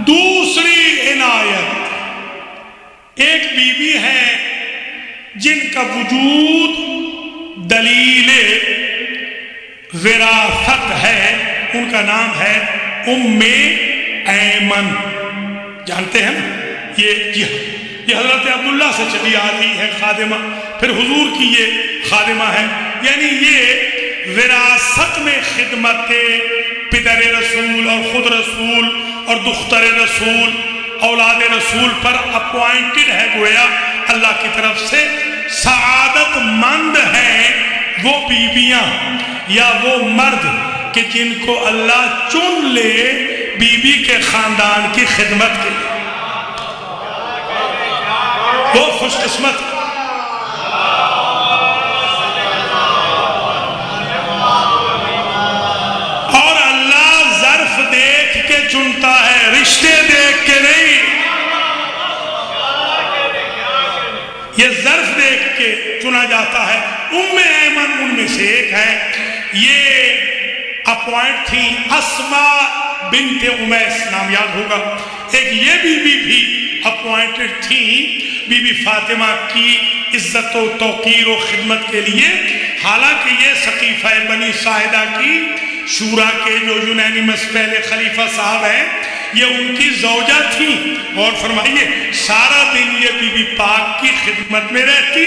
دوسری عنایت، ایک بی بی ہے جن کا وجود دلیل وراثت ہے، ان کا نام ہے ام ایمن. جانتے ہیں نا یہ حضرت عبداللہ سے چلی آ رہی ہے خادمہ، پھر حضور کی یہ خادمہ ہے. یعنی یہ وراثت میں خدمت پدر رسول اور خود رسول اور دختر رسول اولاد رسول پر اپوائنٹڈ ہے، گویا اللہ کی طرف سے. سعادت مند ہیں وہ بیویاں یا وہ مرد کہ جن کو اللہ چن لے بیوی کے خاندان کی خدمت کے لیے، وہ خوش قسمت. اور اللہ ظرف دیکھ کے چنتا ہے، رشتے دیکھ کے نہیں. یہ ظرف دیکھ کے چنا جاتا ہے. ام ایمن ان میں سے ایک ہے. یہ اپوائنٹ تھی اسماء بنت امیس، نام یاد ہوگا. ایک یہ بیوی بھی اپوائنٹڈ تھی بی بی فاطمہ کی عزت و توقیر و خدمت کے لیے. حالانکہ یہ سقیفہ بنی ساعدہ کی شورا کے جو یونانیمس پہلے خلیفہ صاحب ہیں، یہ ان کی زوجہ تھی. اور فرمائیے سارا دن یہ بی بی پاک کی خدمت میں رہتی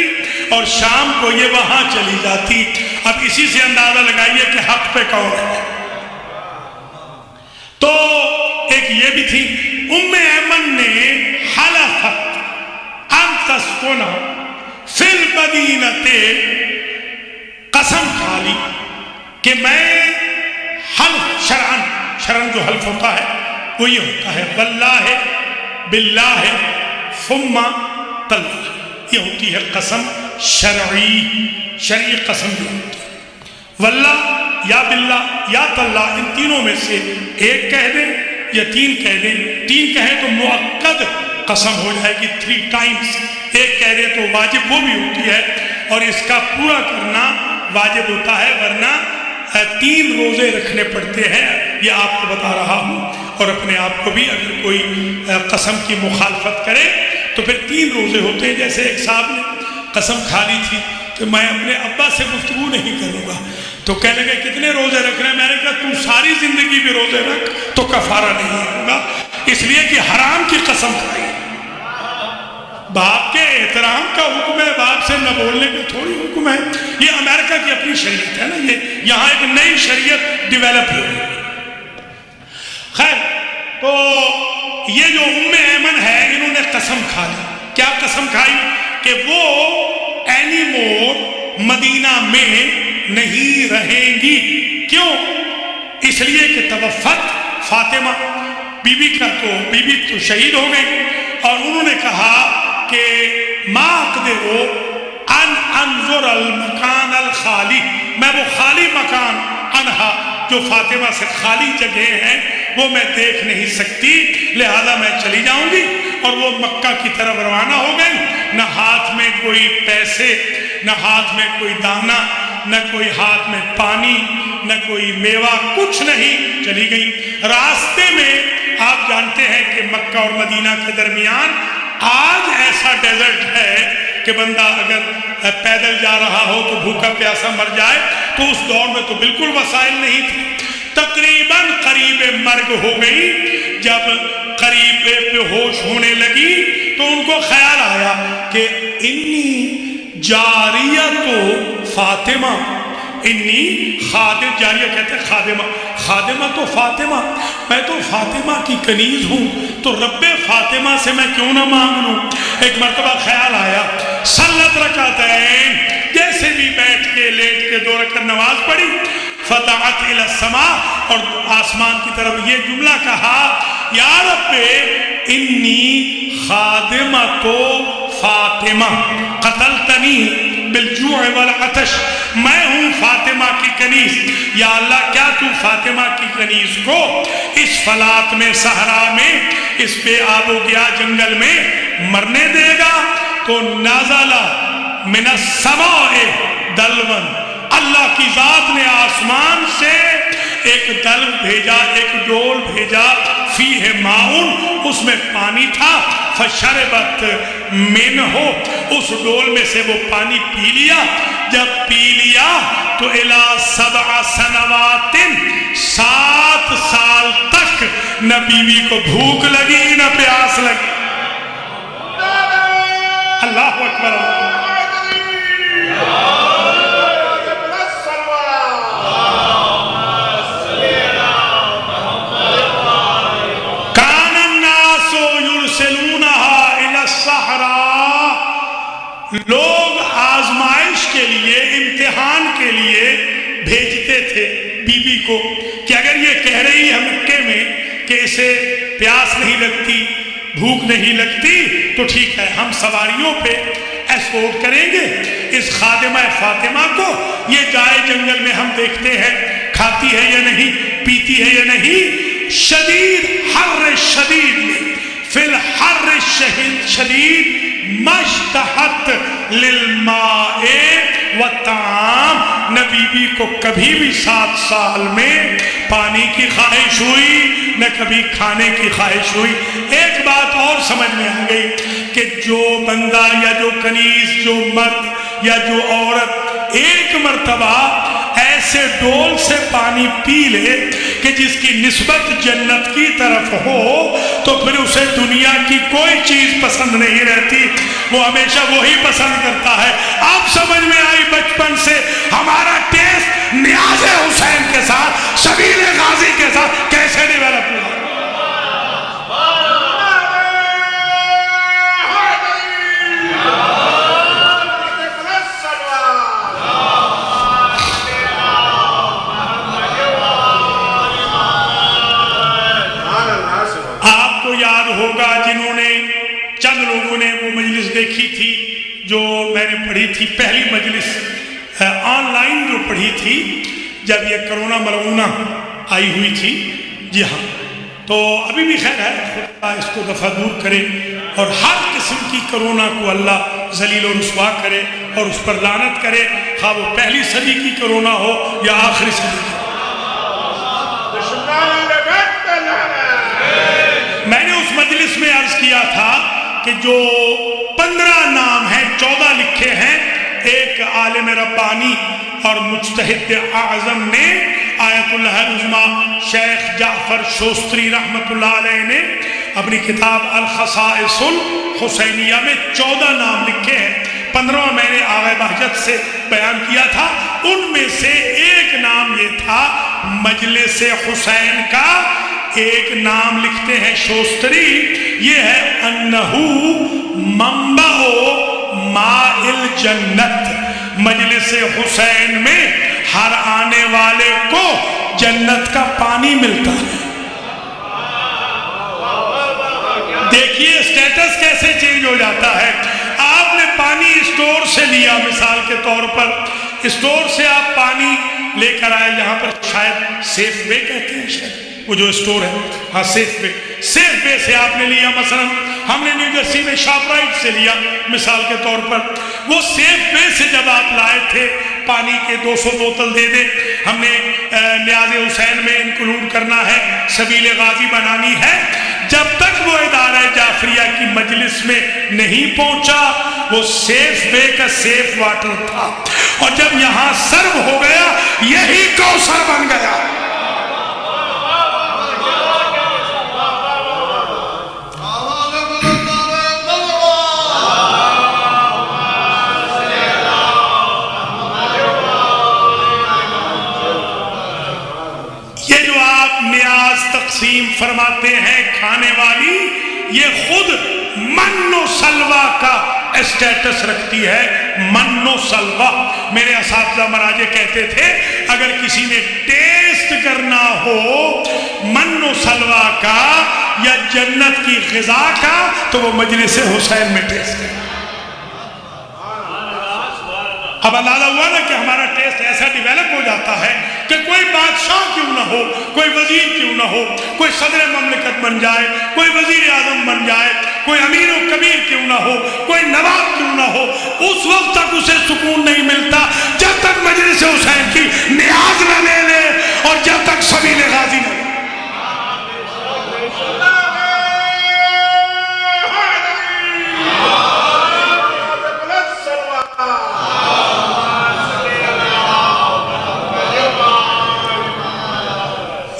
اور شام کو یہ وہاں چلی جاتی. اب اسی سے اندازہ لگائیے کہ حق پہ کون ہے. تو ایک یہ بھی تھی. ام ایمن نے حلفت ان تسکن فی المدینہ، قسم کھا لی کہ میں حلف شرعن جو حلف ہوتا ہے وہ یہ ہوتا ہے واللہ باللہ ثم تاللہ. یہ ہوتی ہے قسم شرعی قسم جو ہوتی ہے. واللہ یا باللہ یا تاللہ، ان تینوں میں سے ایک کہہ دیں یا تین کہہ دیں. تین کہیں تو مؤکد قسم ہو جائے گی 3 times. ایک کہہ دیں تو واجب وہ بھی ہوتی ہے اور اس کا پورا کرنا واجب ہوتا ہے، ورنہ 3 روزے رکھنے پڑتے ہیں. یہ آپ کو بتا رہا ہوں. اور اپنے آپ کو بھی اگر کوئی قسم کی مخالفت کرے تو پھر 3 روزے ہوتے ہیں. جیسے ایک صاحب نے قسم کھا لی تھی کہ میں اپنے ابا سے گفتگو نہیں کروں گا، تو کہنے لگے کتنے روزے رکھنے؟ میں نے کہا تو ساری زندگی بھی روزے رکھ تو کفارہ نہیں ہوگا، اس لیے کہ حرام کی قسم کھائی. باپ کے احترام کا حکم ہے، باپ سے نہ بولنے کا تھوڑی حکم ہے. یہ امریکہ کی اپنی شریعت ہے نا، یہ یہاں ایک نئی شریعت ڈیولپ ہوئی. خیر، تو یہ جو ام ایمن ہے انہوں نے قسم کھا لی. کیا قسم کھائی؟ کہ وہ اینی مور مدینہ میں نہیں رہیں گی. کیوں؟ اس لیے کہ توفت فاطمہ بی بی تو شہید ہو گئی، اور انہوں نے کہا کہ ما اقدرو ان انظر المکان الخالی، میں وہ خالی مکان انہا جو فاطمہ سے خالی جگہ ہیں وہ میں دیکھ نہیں سکتی، لہذا میں چلی جاؤں گی. اور وہ مکہ کی طرف روانہ ہو گئی. نہ ہاتھ میں کوئی پیسے، نہ ہاتھ میں کوئی دانہ، نہ کوئی ہاتھ میں پانی، نہ کوئی میوہ، کچھ نہیں. چلی گئی. راستے میں آپ جانتے ہیں کہ مکہ اور مدینہ کے درمیان آج ایسا ڈیزرٹ ہے کہ بندہ اگر پیدل جا رہا ہو تو بھوکا پیاسا مر جائے. تو اس دور میں تو بالکل وسائل نہیں تھے. تقریباً قریب مرگ ہو گئی. جب قریب بے ہوش ہونے لگی تو ان کو خیال آیا کہ انی جاریہ تو فاطمہ، انی خادم، جاریہ کہتے ہیں خادمہ تو فاطمہ، میں تو فاطمہ کی کنیز ہوں، تو رب فاطمہ سے میں کیوں نہ مانگ لوں. ایک مرتبہ خیال آیا، صلت رکعتین، جیسے بھی بیٹھ کے لیٹ کے 2 رکعت نماز پڑھی. فتحت الی السماء، اور آسمان کی طرف یہ جملہ کہا، یا رب انی خادمۃ فاطمہ قتلتنی بالجوع والعطش، میں ہوں فاطمہ کی کنیز. یا اللہ کیا تو فاطمہ کی کنیز کو اس فلات میں، صحرا میں، اس بے آب و گیا جنگل میں مرنے دے گا؟ تو نازل من السماء دلون، اللہ کی ذات نے آسمان سے ایک دلو بھیجا، ایک ڈول بھیجا. فیہ ماؤن، اس میں پانی تھا، فشربت منہ، اس ڈول میں سے وہ پانی پی لیا، جب پی لیا تو الی 7 سنوات، 7 سال تک نہ بیوی کو بھوک لگی نہ پیاس لگی۔ اللہ اکبر۔ کان الناس یرسلونها الی الصحراء، لوگ آزمائش کے لیے، امتحان کے لیے بھیجتے تھے بی بی کو کہ اگر یہ کہہ رہی ہے مکے میں کہ اسے پیاس نہیں لگتی، بھوک نہیں لگتی، تو ٹھیک ہے، ہم سواریوں پہ ایسکورٹ کریں گے اس خادمہ فاطمہ کو، یہ جائے جنگل میں ہم دیکھتے ہیں کھاتی ہے یا نہیں، پیتی ہے یا نہیں۔ شدید حر شدید میں، فی الحر شدید مشتہت للماء والطعام، نہ بی بی کو کبھی بھی 7 سال میں پانی کی خواہش ہوئی نہ کبھی کھانے کی خواہش ہوئی۔ ایک بات اور سمجھ میں آ گئی کہ جو بندہ یا جو کنیز، جو مرد یا جو عورت ایک مرتبہ ایسے ڈول سے پانی پی لے کہ جس کی نسبت جنت کی طرف ہو، تو پھر اسے دنیا کی کوئی چیز پسند نہیں رہتی، وہ ہمیشہ وہی پسند کرتا ہے۔ آپ سمجھ میں آئی بچپن سے ہمارا ٹیسٹ نیاز حسین کے ساتھ، سبیل غازی کے ساتھ کیسے ڈیولپ ہوا۔ یاد ہوگا جنہوں نے، چند لوگوں نے وہ مجلس دیکھی تھی جو میں نے پڑھی تھی، پہلی مجلس آن لائن جو پڑھی تھی جب یہ کرونا ملعونہ آئی ہوئی تھی۔ جی ہاں، تو ابھی بھی خیر ہے، خدا اس کو دفع دور کرے اور ہر قسم کی کرونا کو اللہ ذلیل و رسوا کرے اور اس پر لعنت کرے، خواہ وہ پہلی صدی کی کرونا ہو یا آخری صدی کی۔ میں نے اس مجلس میں عرض کیا تھا کہ جو 15 نام ہیں، 14 لکھے ہیں، ایک عالم ربانی اور مجتہد اعظم نے، آیت اللہ العظمہ شیخ جعفر شوستری رحمت اللہ علیہ نے اپنی کتاب الخصائص الحسینیہ میں 14 نام لکھے ہیں۔ 15 میں نے آغا بہجت سے بیان کیا تھا، ان میں سے ایک نام یہ تھا مجلس حسین کا۔ ایک نام لکھتے ہیں شوستری، یہ ہے انہو منبع ماء الجنت، مجلس حسین میں ہر آنے والے کو جنت کا پانی ملتا ہے۔ دیکھیے اسٹیٹس کیسے چینج ہو جاتا ہے۔ آپ نے پانی اسٹور سے لیا، مثال کے طور پر اسٹور سے آپ پانی لے کر آئے، یہاں پر شاید سیف وے کہتے ہیں، شاید وہ جو اسٹور ہے، ہاں سیف وے سے آپ نے لیا۔ مثلا ہم نے نیو جرسی میں شاپ رائٹ سے لیا مثال کے طور پر، وہ سیف وے سے جب آپ لائے تھے پانی کے 200 بوتل دے دیں، ہم نے نیاز حسین میں انکلوڈ کرنا ہے، سبیل غازی بنانی ہے، جب تک وہ ادارہ جعفریہ کی مجلس میں نہیں پہنچا وہ سیف وے کا سیف واٹر تھا، اور جب یہاں سرو ہو گیا یہی کوثر بن گیا۔ تقسیم فرماتے ہیں کھانے والی، یہ خود من و سلوہ کا اسٹیٹس رکھتی ہے۔ من و سلوہ، میرے اساتذہ مراجع کہتے تھے اگر کسی نے ٹیسٹ کرنا ہو من و سلوہ کا یا جنت کی غذا کا تو وہ مجلس حسین میں ٹیسٹ کرے۔ اب اندازہ ہوا نا کہ ہمارا ٹیسٹ ایسا ڈیولپ ہو جاتا ہے کہ کوئی بادشاہ کیوں نہ ہو، کوئی وزیر کیوں نہ ہو، کوئی صدر مملکت بن جائے، کوئی وزیر اعظم بن جائے، کوئی امیر و کبیر کیوں نہ ہو، کوئی نواب کیوں نہ ہو، اس وقت تک اسے سکون نہیں ملتا جب تک مجلس حسین کی نیاز نہ لے لے اور جب تک سبیل غازی نہ لے۔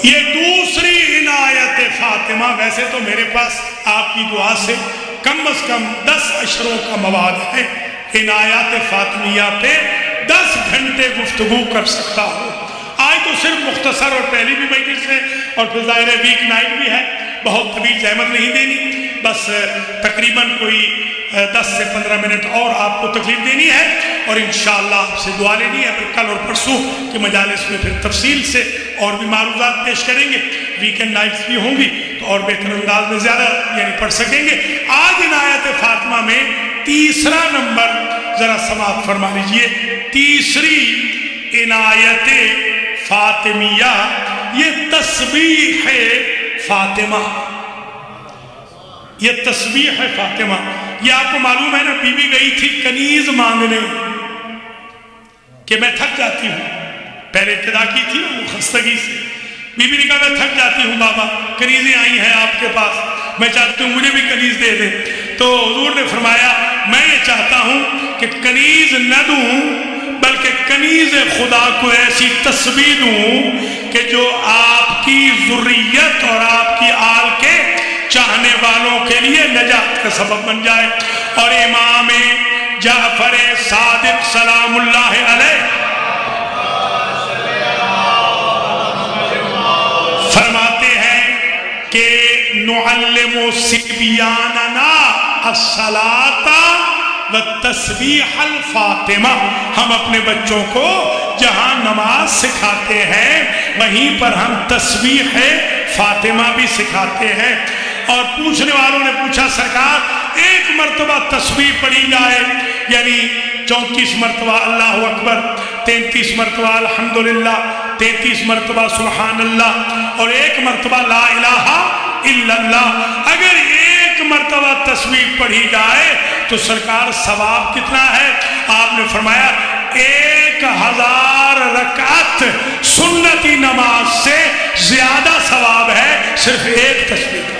یہ دوسری عنایت فاطمہ. ویسے تو میرے پاس آپ کی دعا سے کم از کم 10 اشروں کا مواد ہے. عنایات فاطمیہ پہ 10 گھنٹے گفتگو کر سکتا ہوں. آج تو صرف مختصر اور پہلی بھی مجلس ہے اور پھر ظاہر ویک نائٹ بھی ہے. بہت طویل زحمت نہیں دینی, بس تقریباً کوئی 10 سے 15 منٹ اور آپ کو تکلیف دینی ہے اور انشاءاللہ آپ سے دعا لینی ہے. پھر کل اور پرسوں کے مجالس میں پھر تفصیل سے اور بھی معروضات پیش کریں گے. ویکینڈ نائٹس بھی ہوں گی تو اور بہتر انداز میں زیادہ پڑھ سکیں گے. آج عنایت فاطمہ میں تیسرا نمبر ذرا سماعت فرما لیجئے. تیسری عنایت فاطمیہ یہ تسبیح فاطمہ. یہ تسبیح فاطمہ. یہ آپ کو معلوم ہے نا, بی بی گئی تھی کنیز مانگنے کہ میں تھک جاتی ہوں. پہلے ابتدا کی تھی نا وہ خستگی سے. بی بی نے کہا میں تھک جاتی ہوں بابا, کنیزیں آئی ہیں آپ کے پاس, میں چاہتی ہوں مجھے بھی کنیز دے دیں. تو حضور نے فرمایا میں یہ چاہتا ہوں کہ کنیز نہ دوں بلکہ کنیز خدا کو ایسی تسبیح دوں کہ جو آپ کی ذریت اور آپ کی آل کے چاہنے والوں کے لیے نجات کا سبب بن جائے. اور امام جعفر صادق سلام اللہ علیہ فرماتے ہیں کہ نعلم صبیاننا الصلاۃ والتسبیح الفاطمہ. ہم اپنے بچوں کو جہاں نماز سکھاتے ہیں وہیں پر ہم تسبیح فاطمہ بھی سکھاتے ہیں. اور پوچھنے والوں نے پوچھا سرکار ایک مرتبہ تسبیح پڑھی جائے یعنی 34 مرتبہ اللہ اکبر, 33 مرتبہ الحمدللہ, 33 مرتبہ سبحان اللہ اور 1 مرتبہ لا الہ الا اللہ, اگر ایک مرتبہ تسبیح پڑھی جائے تو سرکار ثواب کتنا ہے؟ آپ نے فرمایا 1000 رکعت سنتی نماز سے زیادہ ثواب ہے صرف ایک تسبیح.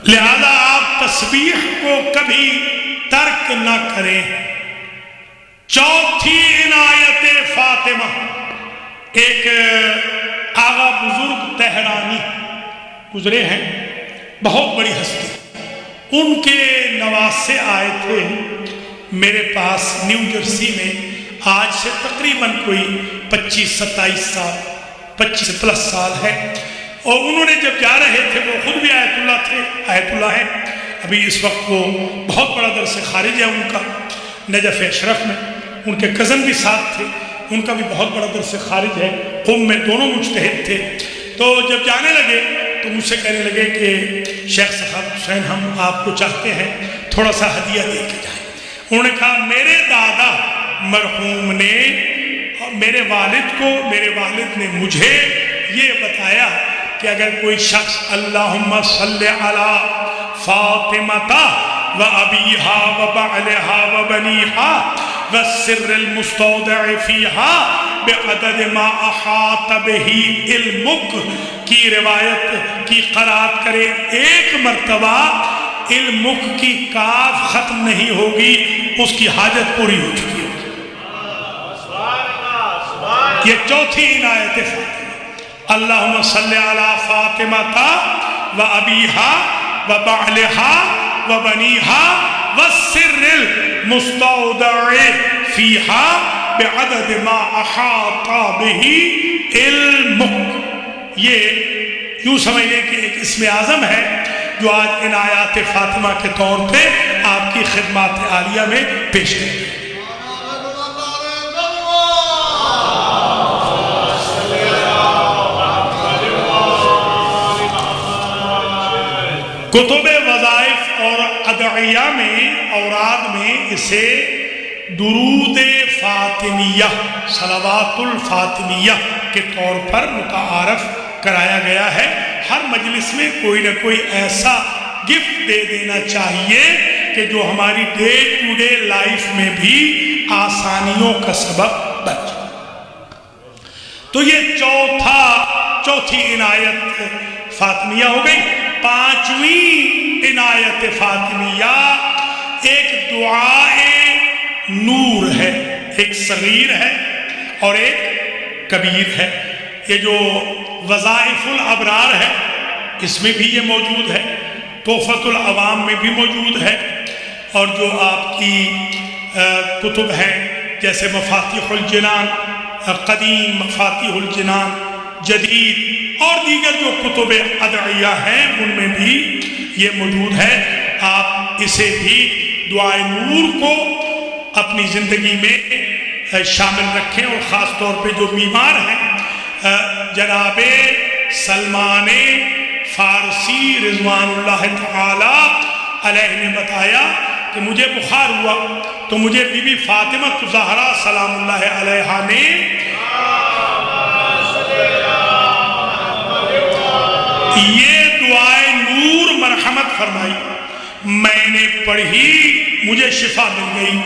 لہذا آپ تسبیح کو کبھی ترک نہ کریں. چوتھی عنایت فاطمہ. ایک آغا بزرگ تہرانی گزرے ہیں, بہت بڑی ہستی. ان کے نواسے آئے تھے میرے پاس نیو جرسی میں آج سے تقریباً کوئی 25-27 سال 25+ سال ہے. اور انہوں نے جب جا رہے تھے وہ خود بھی آیت اللہ تھے, آیت اللہ ہے ابھی اس وقت, وہ بہت بڑا درس خارج ہے ان کا نجف اشرف میں. ان کے کزن بھی ساتھ تھے, ان کا بھی بہت بڑا درس خارج ہے. قم میں دونوں مجتہد تھے. تو جب جانے لگے تو مجھ سے کہنے لگے کہ شیخ سخاوت حسین ہم آپ کو چاہتے ہیں تھوڑا سا ہدیہ دے کے جائیں. انہوں نے کہا میرے دادا مرحوم نے اور میرے والد نے مجھے یہ بتایا کہ اگر کوئی شخص اللہم صلی علی فاطمہ و ابیہا و بعلہا و بنیہا والسر المستودع فیہا بعدد ما احاط بہی علمک کی روایت کی قرات کرے, ایک مرتبہ علمک کی کاف ختم نہیں ہوگی اس کی حاجت پوری ہو چکی ہوگی. یہ چوتھی عنایت فاطمہ. اللہم صلی علی فاطمہ و ابیہا و بعلہا و بنیہا والسر المستودع فیہا بعدد ما احاط بہی علمک. یہ یوں سمجھیں کہ ایک اسم اعظم ہے جو آج عنایات فاطمہ کے طور پہ آپ کی خدمات عالیہ میں پیش ہے. کتب وظائف اور ادعیہ میں اوراد میں اسے درود فاطمیہ صلوات الفاطمیہ کے طور پر متعارف کرایا گیا ہے. ہر مجلس میں کوئی نہ کوئی ایسا گفٹ دے دینا چاہیے کہ جو ہماری ڈے ٹو ڈے لائف میں بھی آسانیوں کا سبب بن جائے. تو یہ چوتھی عنایت فاطمیہ ہو گئی. 5ویں عنایت فاطمیہ ایک دعائے نور ہے، ایک صغیر ہے اور ایک کبیر ہے۔ یہ جو وظائف الابرار ہے اس میں بھی یہ موجود ہے، تحفۃ العوام میں بھی موجود ہے، اور جو آپ کی کتب ہیں جیسے مفاتیح الجنان قدیم، مفاتیح الجنان جدید، اور دیگر جو کتب ادعیہ ہیں ان میں بھی یہ موجود ہے۔ آپ اسے بھی دعائے نور کو اپنی زندگی میں شامل رکھیں، اور خاص طور پہ جو بیمار ہیں، جناب سلمان فارسی رضوان اللہ تعالی علیہ نے بتایا کہ مجھے بخار ہوا تو مجھے بی بی فاطمہ الزہرا سلام اللہ علیہا نے یہ دعائے نور مرحمت فرمائی، میں نے پڑھی، مجھے شفا مل گئی۔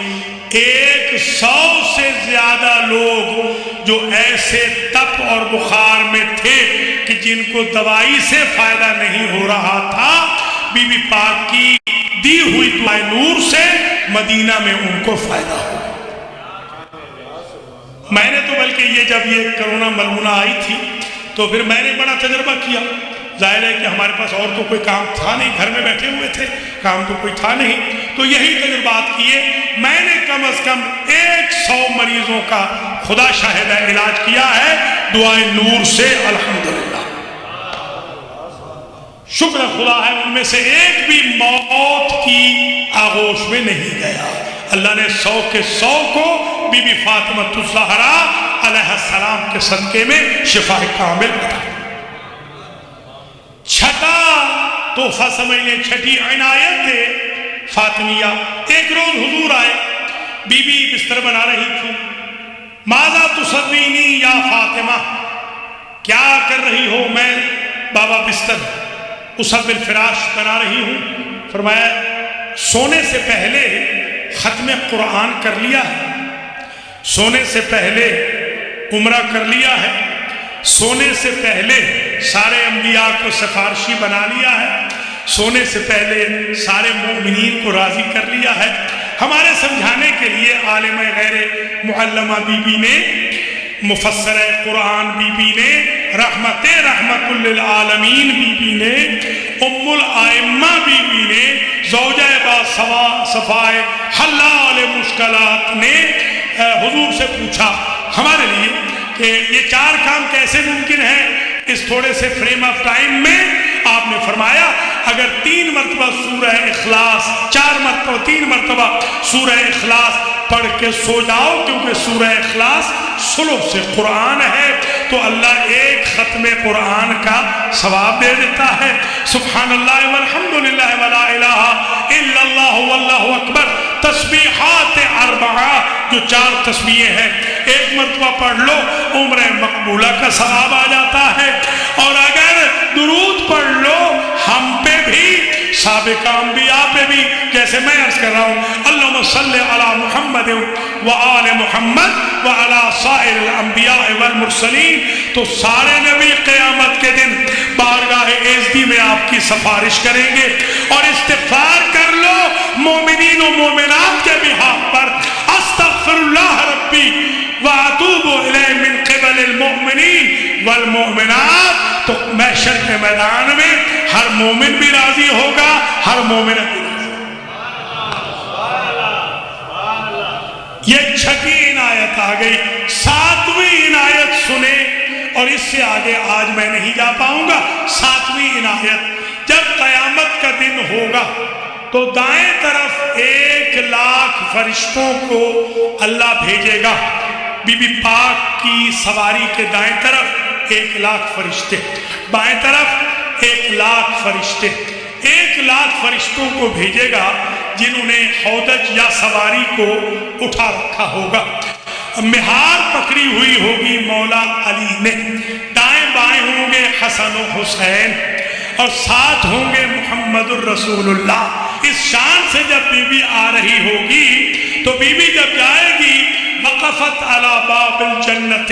100 سے زیادہ لوگ جو ایسے تپ اور بخار میں تھے کہ جن کو دوائی سے فائدہ نہیں ہو رہا تھا، بی بی پاک کی دی ہوئی دعائے نور سے مدینہ میں ان کو فائدہ ہو۔ میں نے تو بلکہ یہ جب یہ کرونا ملمونہ آئی تھی تو پھر میں نے بڑا تجربہ کیا، ظاہر ہے کہ ہمارے پاس اور تو کوئی کام تھا نہیں، گھر میں بیٹھے ہوئے تھے، کام تو کوئی تھا نہیں، تو یہی تجربات کیے۔ میں نے کم از کم 100 مریضوں کا خدا شاہد ہے علاج کیا ہے دعائے نور سے، الحمدللہ۔ شکر خدا ہے ان میں سے ایک بھی موت کی آغوش میں نہیں گیا۔ اللہ نے 100 کے 100 کو بی بی فاطمہ الزہرا علیہ السلام کے صدقے میں شفا کامل بتا۔ چھٹا تحفہ سمجھ لیں، چھٹی عنایت فاطمیہ۔ ایک روز حضور آئے، بی بی بستر بنا رہی تھی۔ ماذا تصوینی یا فاطمہ، کیا کر رہی ہو؟ میں بابا بستر اصب الفراش بنا رہی ہوں۔ فرمایا سونے سے پہلے ختم قرآن کر لیا ہے، سونے سے پہلے عمرہ کر لیا ہے، سونے سے پہلے سارے انبیاء کو سفارشی بنا لیا ہے، سونے سے پہلے سارے مومنین کو راضی کر لیا ہے۔ ہمارے سمجھانے کے لیے عالم غیر معلمہ بی بی نے، مفسر قرآن بی بی نے، رحمت للعالمین بی بی نے، ام الائمہ بی بی نے، زوجہ با صفائے حلال مشکلات نے حضور سے پوچھا ہمارے لیے کہ یہ 4 کام کیسے ممکن ہیں اس تھوڑے سے فریم آف ٹائم میں؟ آپ نے فرمایا اگر 3 مرتبہ سورہ اخلاص، 4 مرتبہ 3 مرتبہ سورہ اخلاص پڑھ کے سو جاؤ، کیونکہ سورہ اخلاص ثلث سے قرآن ہے، تو اللہ 1 ختم قرآن کا ثواب دے دیتا ہے۔ سبحان اللہ والحمدللہ ولا الہ الا اللہ واللہ اکبر، تسبیحات 4 جو 4 تسبیحیں ہیں، 1 مرتبہ پڑھ لو، عمرہ مقبولہ کا ثواب آ جاتا ہے۔ اور اگر درود پڑھ لو ہم پہ بھی، سابقہ انبیاء پہ بھی، جیسے میں عرض کر رہا ہوں اللہم صلی علی محمد وآل محمد وعلی سائر الانبیاء والمرسلین، تو سارے نبی قیامت کے دن بارگاہ عزتی میں آپ کی سفارش کریں گے۔ اور استغفار کر لو مومنین و مومنات کے بحاف پر، استغفر اللہ ربی واتوب الیہ من قبل المؤمنین والمؤمنات، تو محشر کے میدان میں ہر مومن بھی راضی ہوگا، ہر مومن بھی راضی ہوگا۔ یہ چھٹی عنایت آ گئی۔ 7ویں عنایت سنیں، اور اس سے آگے آج میں نہیں جا پاؤں گا۔ 7ویں عنایت، جب قیامت کا دن ہوگا تو دائیں طرف 1,00,000 فرشتوں کو اللہ بھیجے گا۔ بی بی پاک کی سواری کے دائیں طرف 1,00,000 فرشتے، بائیں طرف 1,00,000 فرشتے، 1,00,000 فرشتوں کو بھیجے گا جنہوں نے ہودج یا سواری کو اٹھا رکھا ہوگا۔ مہار پکڑی ہوئی ہوگی مولا علی نے، دائیں بائیں ہوں گے حسن و حسین، اور ساتھ ہوں گے محمد الرسول اللہ۔ اس شان سے جب بی بی آ رہی ہوگی تو بی بی جب جائے گی وقفت علی باب الجنت،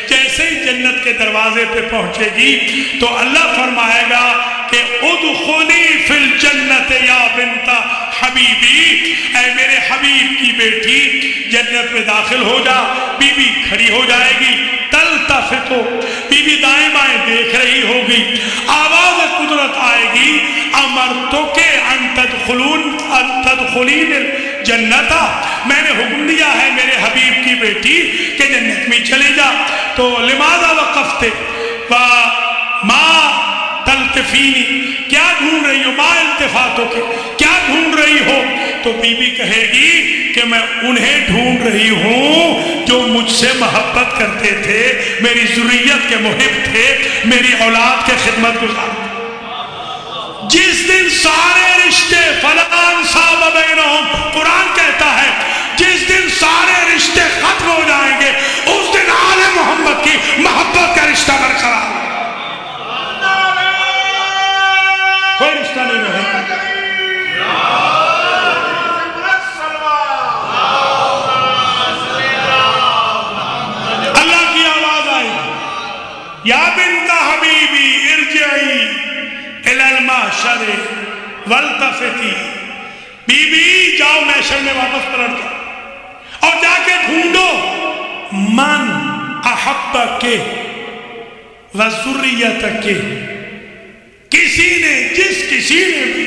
جیسے ہی جنت کے دروازے پہ پہنچے گی تو اللہ فرمائے گا کہ ادخلی فی الجنت یا بنت حبیبی، اے میرے حبیب کی بیٹی جنت میں داخل ہو جا۔ بی بی کھڑی ہو جائے گی، تلتفت، بی بی دائیں بائیں دیکھ رہی ہوگی، آواز قدرت آئے گی، امرتک ان تدخلین الجنت، میں نے حکم دیا ہے میرے حبیب کی بیٹی کہ جنت میں چلے جا۔ تو لماذا وقفت ما تلتفینی، کیا ڈھونڈ رہی ہو، ما التفاتوں کے کیا ڈھونڈ رہی ہو؟ تو بی بی کہے گی کہ میں انہیں ڈھونڈ رہی ہوں جو مجھ سے محبت کرتے تھے، میری ذریت کے محب تھے، میری اولاد کے خدمت گزار تھے۔ جس دن سارے رشتے فلان صاحب بینہم، قرآن کہتا ہے جس دن سارے رشتے ختم ہو جائیں گے اس دن آل محمد کی محبت کا رشتہ برقرار ہے، کوئی رشتہ نہیں رہے گا۔ اللہ کی آواز آئی، یا بنت حبیبی ارجعی الی المحشر والتفتی، بی بی جاؤ محشر میں واپس پلٹ جاؤ اور جا کے ڈھونڈو من احبک وذریتک، کسی نے جس کسی نے بھی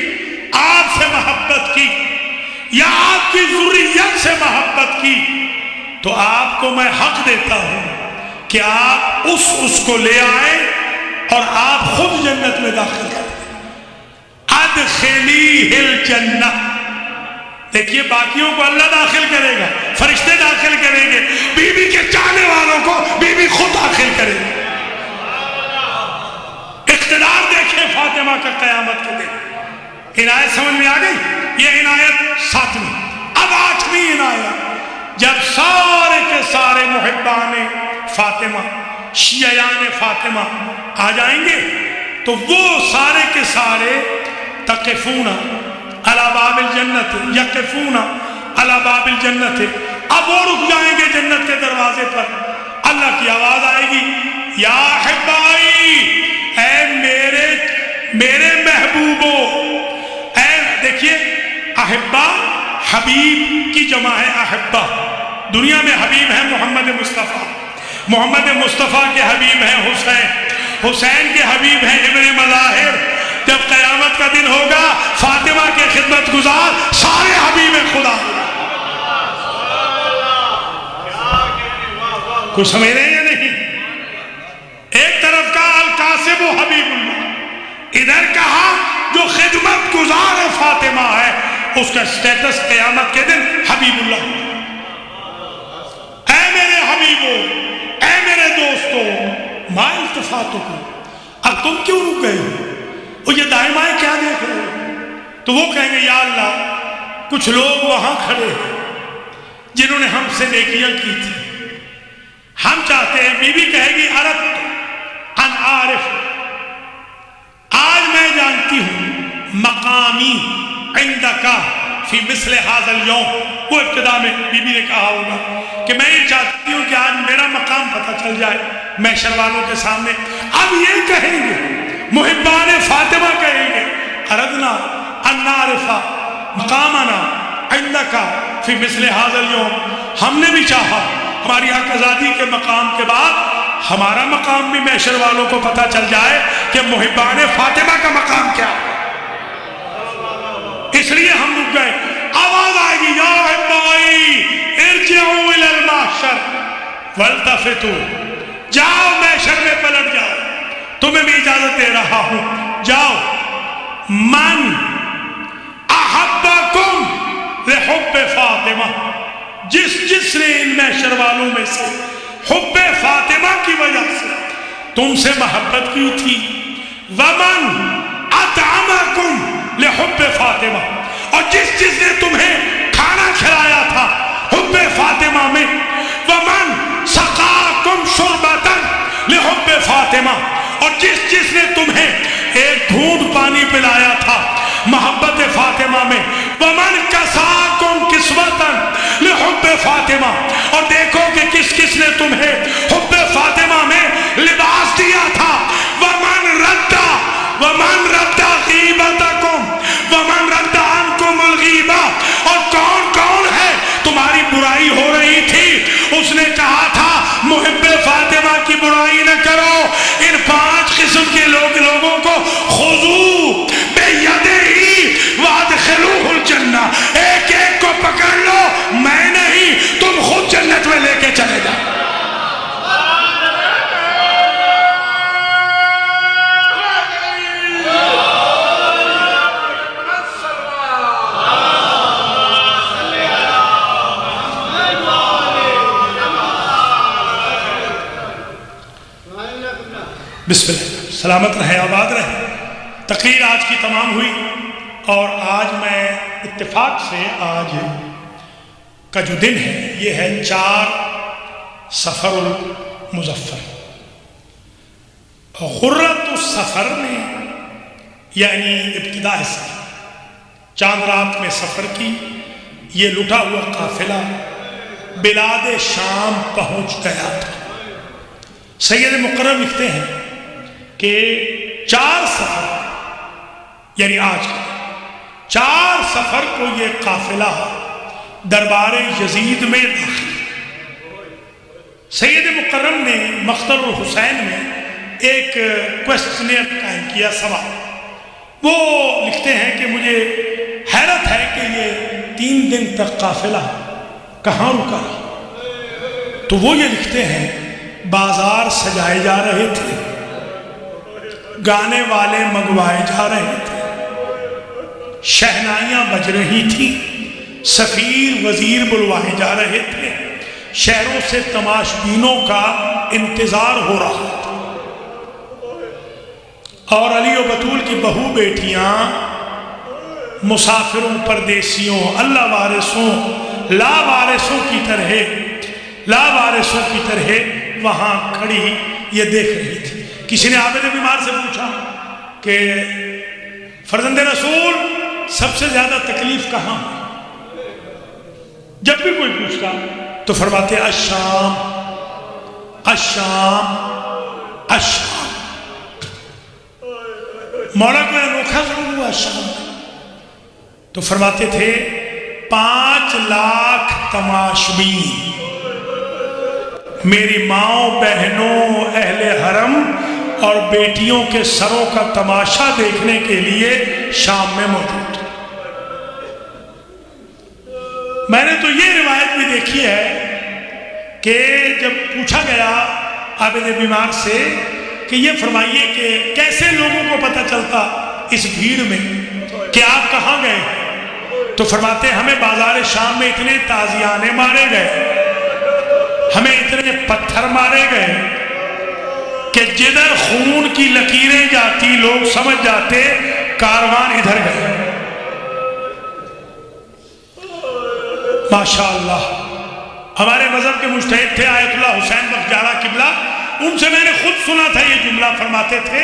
آپ سے محبت کی یا آپ کی ذریت سے محبت کی تو آپ کو میں حق دیتا ہوں کہ آپ اس کو لے آئیں اور آپ خود جنت میں داخل کریں۔ ادخلی الجنہ، دیکھیے باقیوں کو اللہ داخل کرے گا، فرشتے داخل کریں گے، بی بی کے چاہنے والوں کو بی بی خود داخل کرے گی۔ اقتدار دیکھیں فاطمہ کا قیامت کے دن۔ عنایت سمجھ میں آ گئی؟ یہ عنایت 7ویں۔ اب 8ویں عنایت، جب سارے کے سارے محبان فاطمہ، شیعان فاطمہ آ جائیں گے تو وہ سارے کے سارے تقفون علی باب الجنت، یقفون علی باب الجنت، اب وہ رک جائیں گے جنت کے دروازے پر۔ اللہ کی آواز آئے گی، یا احبائی، اے میرے محبوبو، اے دیکھیے احبا حبیب کی جمع ہے احبا، دنیا میں حبیب ہے محمد مصطفیٰ، محمد مصطفیٰ کے حبیب ہیں حسین، حسین کے حبیب ہیں ابن مظاہر۔ جب قیامت کا دن ہوگا فاطمہ کے خدمت گزار سارے حبیب خدا، کچھ سمجھ رہے ہیں یا نہیں؟ ایک طرف کا القاسم و حبیب اللہ، ادھر کہا جو خدمت گزار فاطمہ ہے اس کا سٹیٹس قیامت کے دن حبیب اللہ۔ اے میرے حبیبو، اے میرے دوستو، ما التفاتکم، اب تم کیوں رک گئے ہو؟ وہ یہ دائیں بائیں کیا دیکھ رہے ہو؟ تو وہ کہیں گے یا اللہ کچھ لوگ وہاں کھڑے ہیں جنہوں نے ہم سے نیکیاں کی تھی، ہم چاہتے ہیں، بی بی کہے گی اردت ان عارف، آج میں جانتی ہوں مقامی عندکا فی مثل هذا اليوم، وہ ابتدا میں بی بی نے کہا ہوگا کہ میں یہ چاہتی ہوں کہ آج میرا مقام پتہ چل جائے محشر والوں کے سامنے۔ اب یہ کہیں گے محبان فاطمہ کہیں گے اردنا ان نعرف مقامنا عندکا فی مثل هذا اليوم، ہم نے بھی چاہا ہماری حق آزادی کے مقام کے بعد ہمارا مقام بھی محشر والوں کو پتہ چل جائے کہ محبان فاطمہ کا مقام کیا ہے، اس لیے ہم رک گئے۔ آواز آئے گی یا احبائی ارجعوا الی المحشر والتفتوا، جاؤ محشر میں پلٹ جاؤ، تمہیں بھی اجازت دے رہا ہوں، جاؤ۔ من احبکم لحب فاطمہ، جس نے ان محشر والوں میں سے حب فاطمہ کی وجہ سے تم سے محبت کی تھی، ومن اطعمکم لحب فاطمہ، اور جس نے تمہیں کھانا کھلایا تھا حب فاطمہ میں، ومن سقاکم شربتا لحب فاطمہ، اور جس نے تمہیں ایک گھونٹ پانی پلایا تھا محبت فاطمہ میں، ومن کساکم کسوتا لحب فاطمہ، اور دیکھو کہ کس نے تمہیں حب فاطمہ میں لباس دیا تھا، ومن رد بسم اللہ، سلامت رہے، آباد رہے۔ تقریر آج کی تمام ہوئی اور آج میں اتفاق سے آج کا جو دن ہے یہ ہے 4 صفر المظفر۔ غرۃ السفر میں یعنی ابتداء سفر، چاند رات میں سفر کی یہ لٹا ہوا قافلہ بلاد شام پہنچ گیا تھا۔ سید مقرر لکھتے ہیں کہ 4 سفر یعنی آج کا 4 سفر کو یہ قافلہ دربار یزید میں داخل۔ سید مقرر نے مقتل الحسین میں ایک کویسچنر قائم کیا، سوال۔ وہ لکھتے ہیں کہ مجھے حیرت ہے کہ یہ 3 دن تک قافلہ کہاں رکا رہا؟ تو وہ یہ لکھتے ہیں بازار سجائے جا رہے تھے، گانے والے منگوائے جا رہے تھے، شہنائیاں بج رہی تھیں، سفیر وزیر بلوائے جا رہے تھے، شہروں سے تماشبینوں کا انتظار ہو رہا تھا، اور علی و بطول کی بہو بیٹیاں مسافروں، پردیسیوں، اللہ وارثوں، لاوارثوں کی طرح وہاں کھڑی یہ دیکھ رہی تھی۔ کسی نے عابد بیمار سے پوچھا کہ فرزند رسول سب سے زیادہ تکلیف کہاں؟ جب بھی کوئی پوچھتا تو فرماتے الشام الشام الشام۔ مولا کو انوکھا ضرور ہوا الشام، تو فرماتے تھے 5 لاکھ تماشبین میری ماؤں، بہنوں، اہل حرم اور بیٹیوں کے سروں کا تماشا دیکھنے کے لیے شام میں موجود۔ میں نے تو یہ روایت بھی دیکھی ہے کہ جب پوچھا گیا عابد بیمار سے کہ یہ فرمائیے کہ کیسے لوگوں کو پتہ چلتا اس بھیڑ میں کہ آپ کہاں گئے، تو فرماتے ہمیں بازار شام میں اتنے تازیانے مارے گئے، ہمیں اتنے پتھر مارے گئے کہ جدھر خون کی لکیریں جاتی لوگ سمجھ جاتے کاروان ادھر گئے۔ ماشاءاللہ ہمارے مذہب کے مجتہد تھے آیت اللہ حسین بخش جارہ قبلہ، ان سے میں نے خود سنا تھا یہ جملہ، فرماتے تھے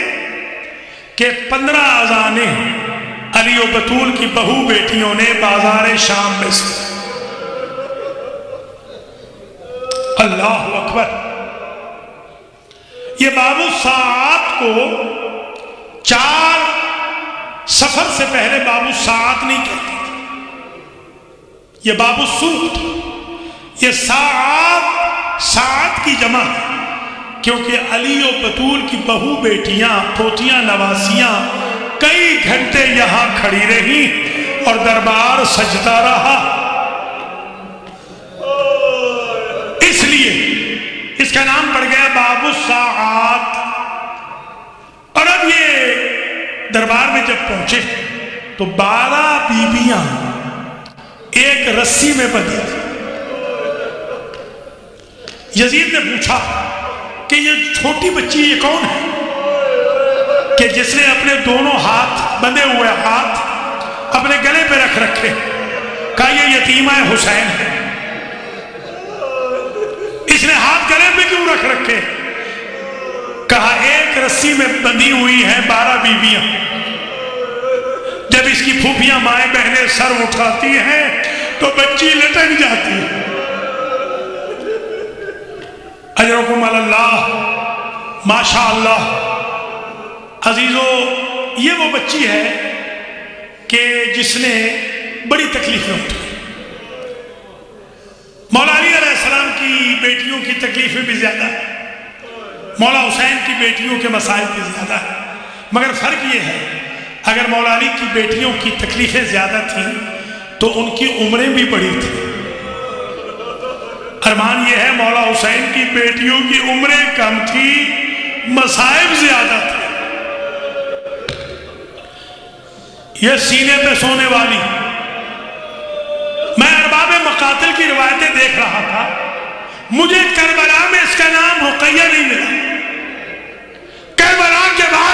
کہ 15 اذانیں علی و بطول کی بہو بیٹیوں نے بازار شام میں سے۔ اللہ اکبر۔ یہ باب الساعات کو 4 سفر سے پہلے باب الساعات نہیں کہتے تھے، یہ باب السوق تھا۔ یہ ساعت کی جمع ہے کیونکہ علی و بطول کی بہو بیٹیاں، پوتیاں، نواسیاں کئی گھنٹے یہاں کھڑی رہی اور دربار سجتا رہا، اس لیے اس کا نام پڑ گیا باب الساعات۔ اور اب یہ دربار میں جب پہنچے تو 12 بیویاں ایک رسی میں بندھی۔ یزید نے پوچھا کہ یہ چھوٹی بچی یہ کون ہے کہ جس نے اپنے دونوں ہاتھ، بندھے ہوئے ہاتھ اپنے گلے پہ رکھ رکھے؟ کہا یہ یتیمہ حسین ہے۔ اس نے ہاتھ گلے پہ کیوں رکھ رکھے؟ کہا ایک رسی میں بندھی ہوئی ہیں 12 بیویاں، جب اس کی پھوپھیاں، مائیں، بہنیں سر اٹھاتی ہیں تو بچی لٹک جاتی ہے۔ اجرکم اللہ، ماشاءاللہ۔ عزیزو، یہ وہ بچی ہے کہ جس نے بڑی تکلیفیں اٹھائی۔ مولا علی علیہ السلام کی بیٹیوں کی تکلیفیں بھی زیادہ ہیں، مولا حسین کی بیٹیوں کے مسائل بھی زیادہ ہیں، مگر فرق یہ ہے اگر مولا علی کی بیٹیوں کی تکلیفیں زیادہ تھیں تو ان کی عمریں بھی بڑی تھیں۔ ارمان یہ ہے مولا حسین کی بیٹیوں کی عمریں کم تھی، مصائب زیادہ تھے۔ یہ سینے پہ سونے والی، میں ارباب مقاتل کی روایتیں دیکھ رہا تھا، مجھے کربلا میں اس کا نام رقیہ نہیں ملا، کربلا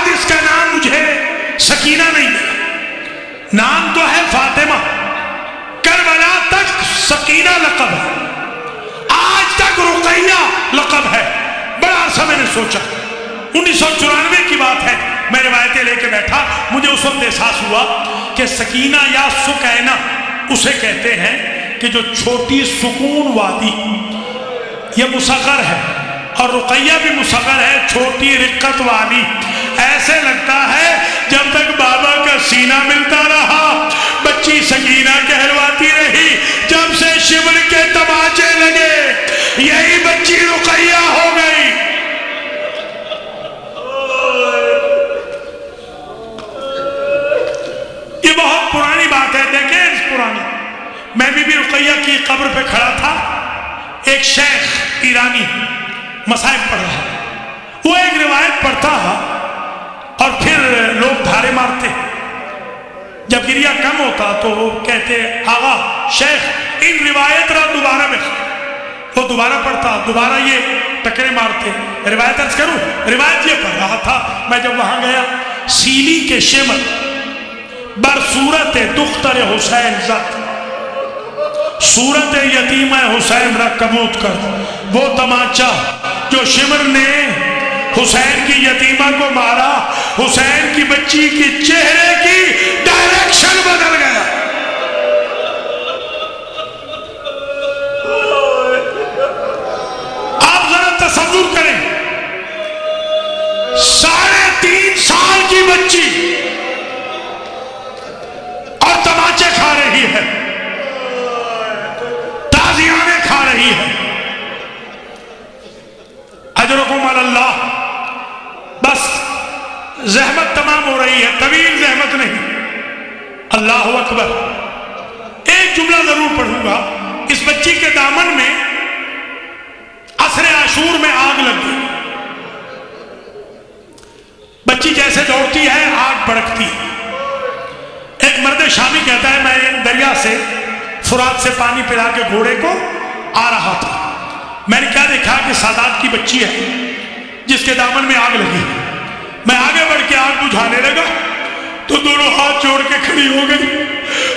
بعد اس کا نام مجھے سکینہ نہیں ملا، نام تو ہے فاطمہ، کربلا تک سکینہ لقب ہے، آج تک رقیہ لقب ہے۔ بڑا عرصہ میں نے سوچا، 1994 کی بات ہے، میں روایتیں لے کے بیٹھا، مجھے اس وقت احساس ہوا کہ سکینہ یا سکینہ اسے کہتے ہیں کہ جو چھوٹی سکون وادی، یہ مصغر ہے، اور رقیہ بھی مصغر ہے، چھوٹی رقت والی۔ ایسے لگتا ہے جب تک بابا کا سینہ ملتا رہا بچی سکینہ کہلواتی رہی، جب سے شبر کے تماچے لگے یہی بچی رقیہ ہو گئی۔ یہ بہت پرانی بات ہے، دیکھیں پرانی۔ میں بی بی رقیہ کی قبر پہ کھڑا تھا، ایک شیخ ایرانی مصائب پڑھ رہا، وہ ایک روایت پڑھتا اور پھر لوگ دھارے مارتے، جب گریہ کم ہوتا تو وہ کہتے آغا شیخ ان روایت را دوبارہ میں، وہ دوبارہ پڑھتا، دوبارہ یہ ٹکرے مارتے، روایت عرض کروں، روایت یہ پڑھ رہا تھا۔ میں جب وہاں گیا، سیلی کے شمر بر صورت دختر حسین زد، صورت یتیمہ حسین را کبوت کر، وہ تماچا جو شمر نے حسین کی یتیمہ کو مارا، حسین کی بچی کی چہرے کی ڈائریکشن بدل گیا۔ آپ ذرا تصور کریں، 3.5 سال کی بچی اور تماچے کھا رہی ہے، تازیانے کھا رہی ہے۔ اجرکم علی اللہ، بس زحمت تمام ہو رہی ہے، طویل زحمت نہیں۔ اللہ اکبر۔ ایک جملہ ضرور پڑھوں گا، اس بچی کے دامن میں عصر عاشور میں آگ لگ گئی، بچی جیسے دوڑتی ہے آگ بھڑکتی۔ ایک مرد شامی کہتا ہے میں دریا سے فرات سے پانی پلا کے گھوڑے کو آ رہا تھا، میں نے کیا دیکھا کہ سادات کی بچی ہے جس کے دامن میں آگ لگی، میں آگے بڑھ کے آگ بجھانے لگا تو دونوں ہاتھ جوڑ کے کھڑی ہو گئی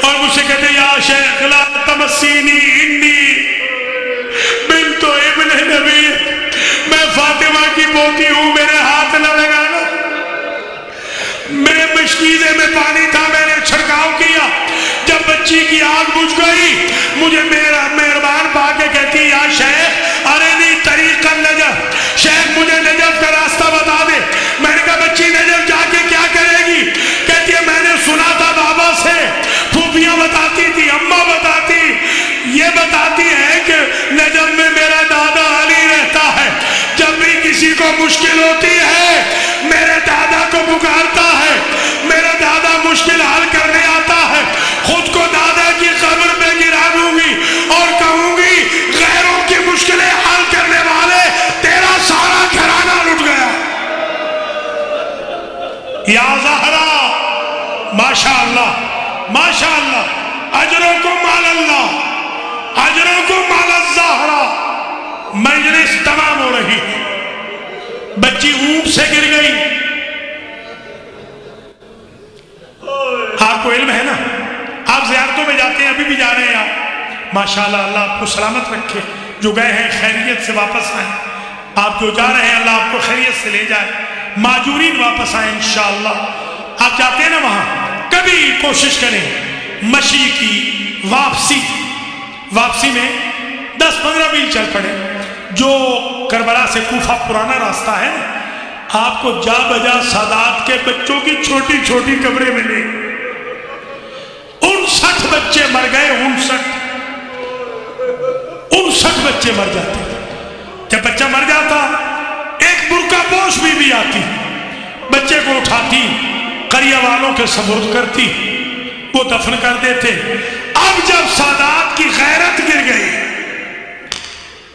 اور مجھ سے کہتے یا شیخ لا تمسینی انی بنت ابن نبی، میں فاطمہ کی پوتی ہوں، میرے ہاتھ نہ لگانا۔ میرے مشکیزے میں پانی تھا، میں نے چھڑکاؤ کیا، جب بچی کی آگ بجھ گئی مجھے میرا مہربان پا کے کہتی یا شیخ ارنی طریق النجف، شیخ مجھے نجف کا راستہ بتا دے۔ میں نے کہا بچی نجف جا کے کیا کرے گی؟ کہتی ہے میں نے سنا تھا بابا سے، پھوپھیاں بتاتی تھی، اماں بتاتی، یہ بتاتی ہے کہ نجف میں میرا دادا علی رہتا ہے، جب بھی کسی کو مشکل ہوتی ہے میرے دادا کو پکارتا ہے، میرا دادا مشکل حل کرنے آتا ہے، خود کو دادا کی قبر پہ گرا دوں گی اور کہوں گی غیروں کی مشکلیں حل کرنے والے تیرا سارا گھرانہ لٹ گیا۔ یا زہرا ماشاءاللہ ماشاءاللہ، اجرکم علی اللہ، اجرکم علی الزہرا۔ مجلس تمام ہو رہی، بچی اونٹ سے گر گئی۔ آپ کو علم ہے نا، آپ زیارتوں میں جاتے ہیں، ابھی بھی جا رہے ہیں آپ، ماشاءاللہ اللہ آپ کو سلامت رکھے، جو گئے ہیں خیریت سے واپس آئیں، آپ جو جا رہے ہیں اللہ آپ کو خیریت سے لے جائے، ماجورین واپس آئیں انشاءاللہ۔ آپ جاتے ہیں نا وہاں، کبھی کوشش کریں مشی کی، واپسی میں 10-15 میل چل پڑے، جو کربلا سے کوفہ پرانا راستہ ہے نا، آپ کو جا بجا سادات کے بچوں کی چھوٹی چھوٹی قبریں ملیں۔ 59 بچے مر گئے، 59 بچے مر جاتے۔ جب بچہ مر جاتا ایک برقع پوش بھی آتی، بچے کو اٹھاتی، قریہ والوں کے سپرد کرتی، وہ دفن کر دیتے۔ اب جب سادات کی غیرت گر گئی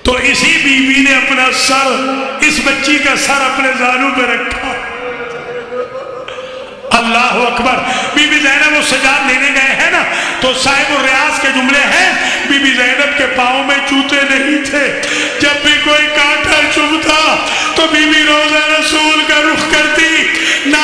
تو اسی بیوی نے اپنا سر، اس بچی کا سر اپنے زانوں پہ رکھا۔ اللہ اکبر۔ بی بی زینب وہ سجاد لینے گئے ہیں نا، تو صاحب الریاض کے جملے ہیں، بی بی زینب کے پاؤں میں جوتے نہیں تھے، جب بھی کوئی کانٹا چبھتا تو بی بی روضہ رسول کا رخ کرتی، نہ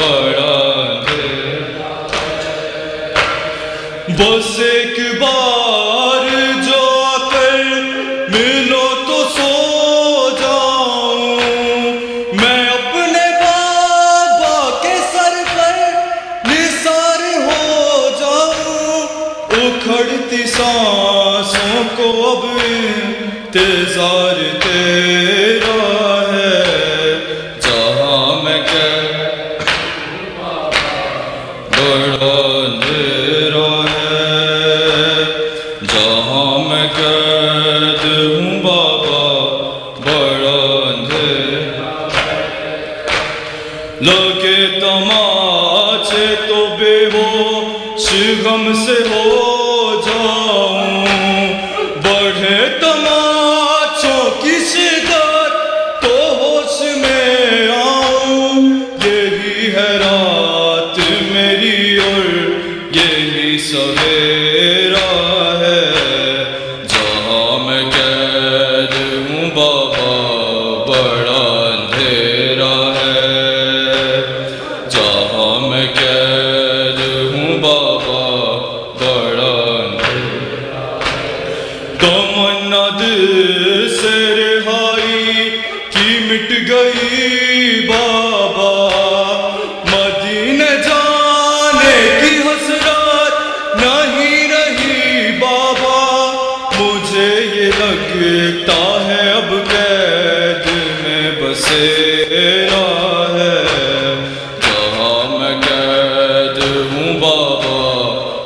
بڑا اندھیرا بس ایک بار جو آ کر ملو تو سو جاؤں میں اپنے بابا کے سر پر نثار ہو جاؤں اکھڑتی سانسوں کو اب انتظار تیرا ہے جہاں میں بڑا اندھیرا ہے جہاں میں قید ہوں بابا بڑا اندھیرا لگے تماچے تو بے ہوش غم سے ہو جاؤں بڑھے تماچوں کی شدت تو ہوش میں آؤں یہی ہے رات میری اور یہی سویرا ہے جہاں میں قید ہوں بابا بڑا اندھیرا ہے جہاں میں قید ہوں بابا بڑا اندھیرا تمنا دل سے رہائی کی مٹ گئی بابا مدینے جانے کی حسرت نہیں رہی بابا مجھے یہ لگتا ہے اب قید میں بسیرا ہے جہاں میں قید ہوں بابا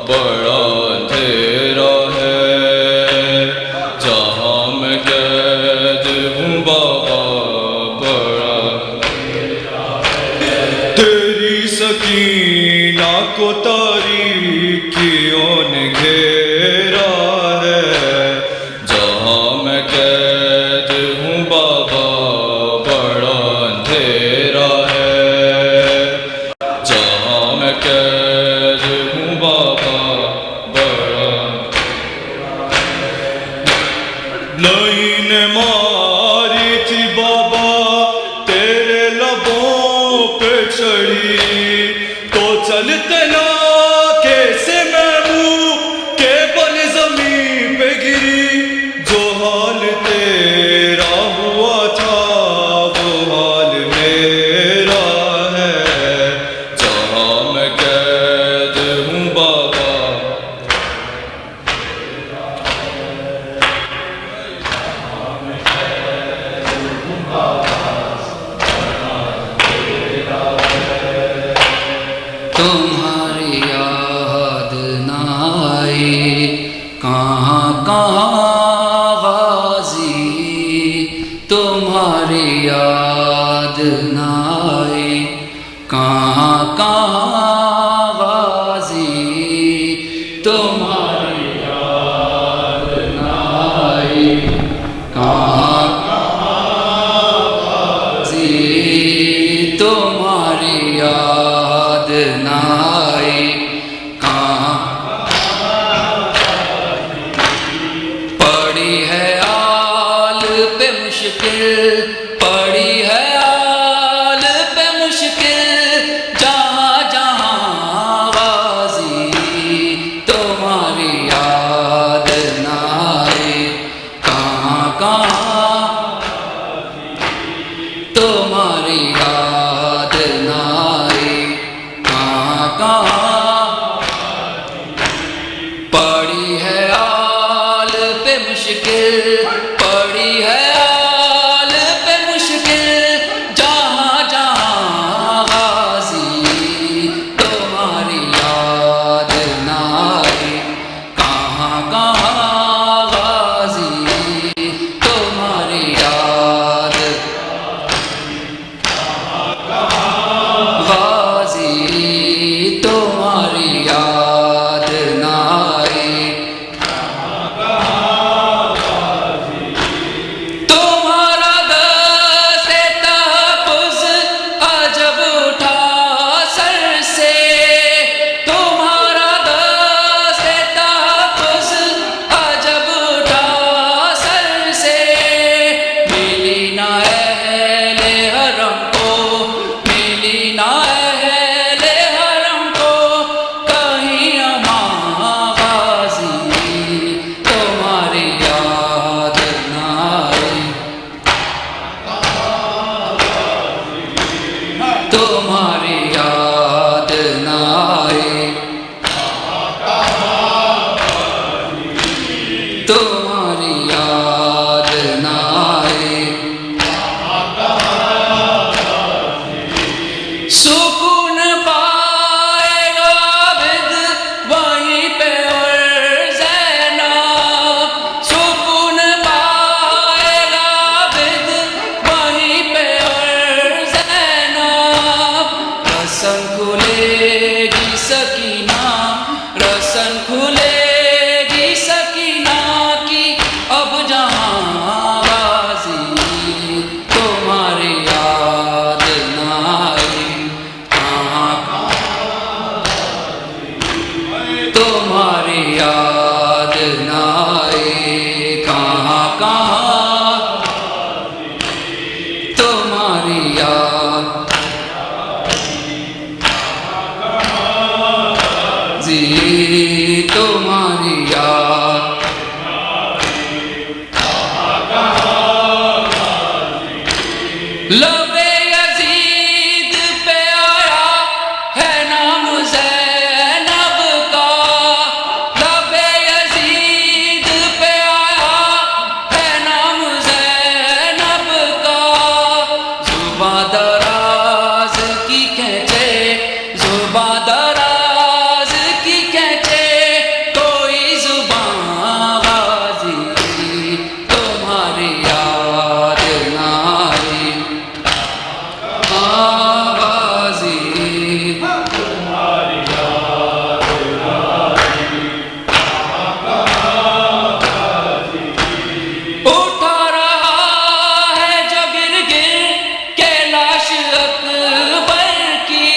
بڑا اندھیرا ہے جہاں میں قید ہوں بابا بڑا تیری سکینہ کو تاریکیوں نے گھیرا ہے جہاں میں قید ہوں بابا بڑا اندھیرا ہے جہاں میں قید ہوں بابا بڑا لائن ماری تھی بابا تیرے لبوں پہ چڑھی تو چلتے نا کیسے میں منہ کے بل زمین پہ گری جو حال تیرا ہوا تھا وہ حال میرا ہے جہاں میں قید ہوں بابا تمہاری یاد نہ آئی کہاں کہاں غازی تمہاری یاد نہ آئی کہاں کہاں غازی تمہاری یاد نہ آئی کہاں غازی تمہاری یاد نہ آئی کہاں پڑی ہے آل پہ مشکل پڑی ہے آل پہ مشکل جہاں جہاں غازی تمہاری یاد نہ آئی کہاں کہاں تمہاری یاد نہ آئی کہاں کہاں تمہاری یاد نہ آئی کہاں کہاں تمہاری یاد جی تمہاری یاد لب یزید پہ آیا ہے نام زینب کا لب یزید پہ آیا ہے نام زینب کا زباں دراز کی کھینچے زباں دراز کی کھینچے کوئی زباں غازی تمہاری یاد نہ آئی غازی اٹھا رہا ہے جو گر گر کے لاش اکبر کی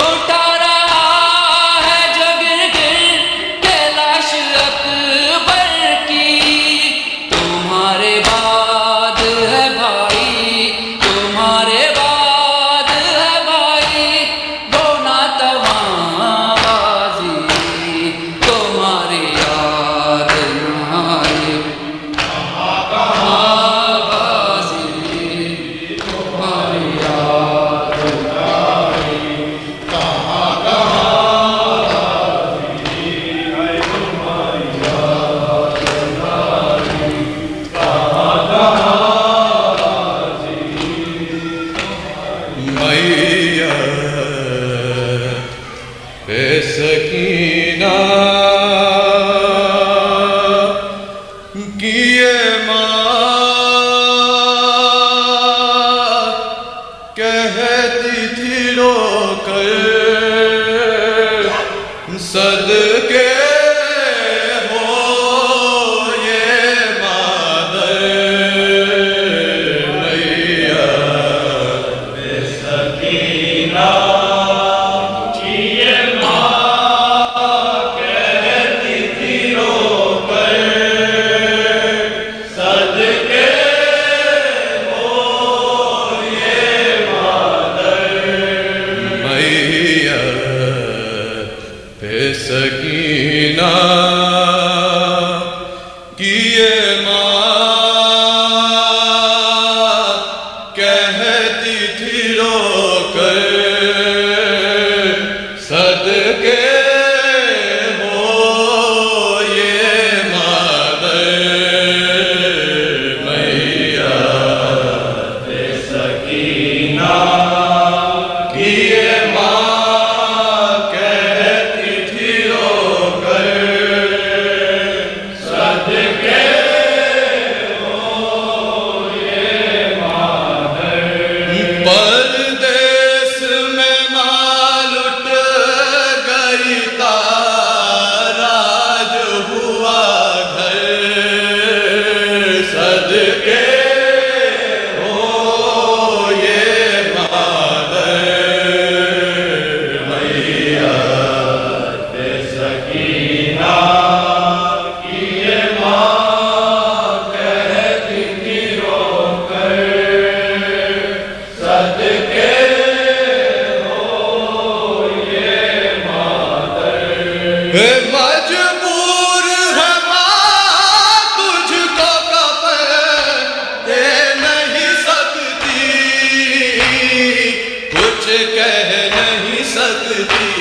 اٹھا رہا ہے جو گر گر کے لاش اکبر کی تمہارے بعد ہے بھائی تمہارے بعد ہے بھائی وہ ناتواں غازی تمہاری یاد نہ آئی غازی تمہاری یاد نہ آئی میاں بے سکینہ کیے ماں کہتی تھی رو کر صدقے ہو یہ مادر میاں میاں بے سکینہ کیے ماں کہتی تھی رو کر صدقے ہو یہ مادر میاں بے سکینہ کیے ماں کہتی تھی رو کر صدقے ہو یہ مادر پردیس میں ماں لٹ گئی تاراج ہوا گھر صدقے ہو یہ مادر میاں بے سکینہ کیے ماں کہتی تھی رو کر صدقے ہو یہ مادر مجبور ہے ماں تجھ کو کفن دے نہیں سکتی کچھ کہہ نہیں سکتی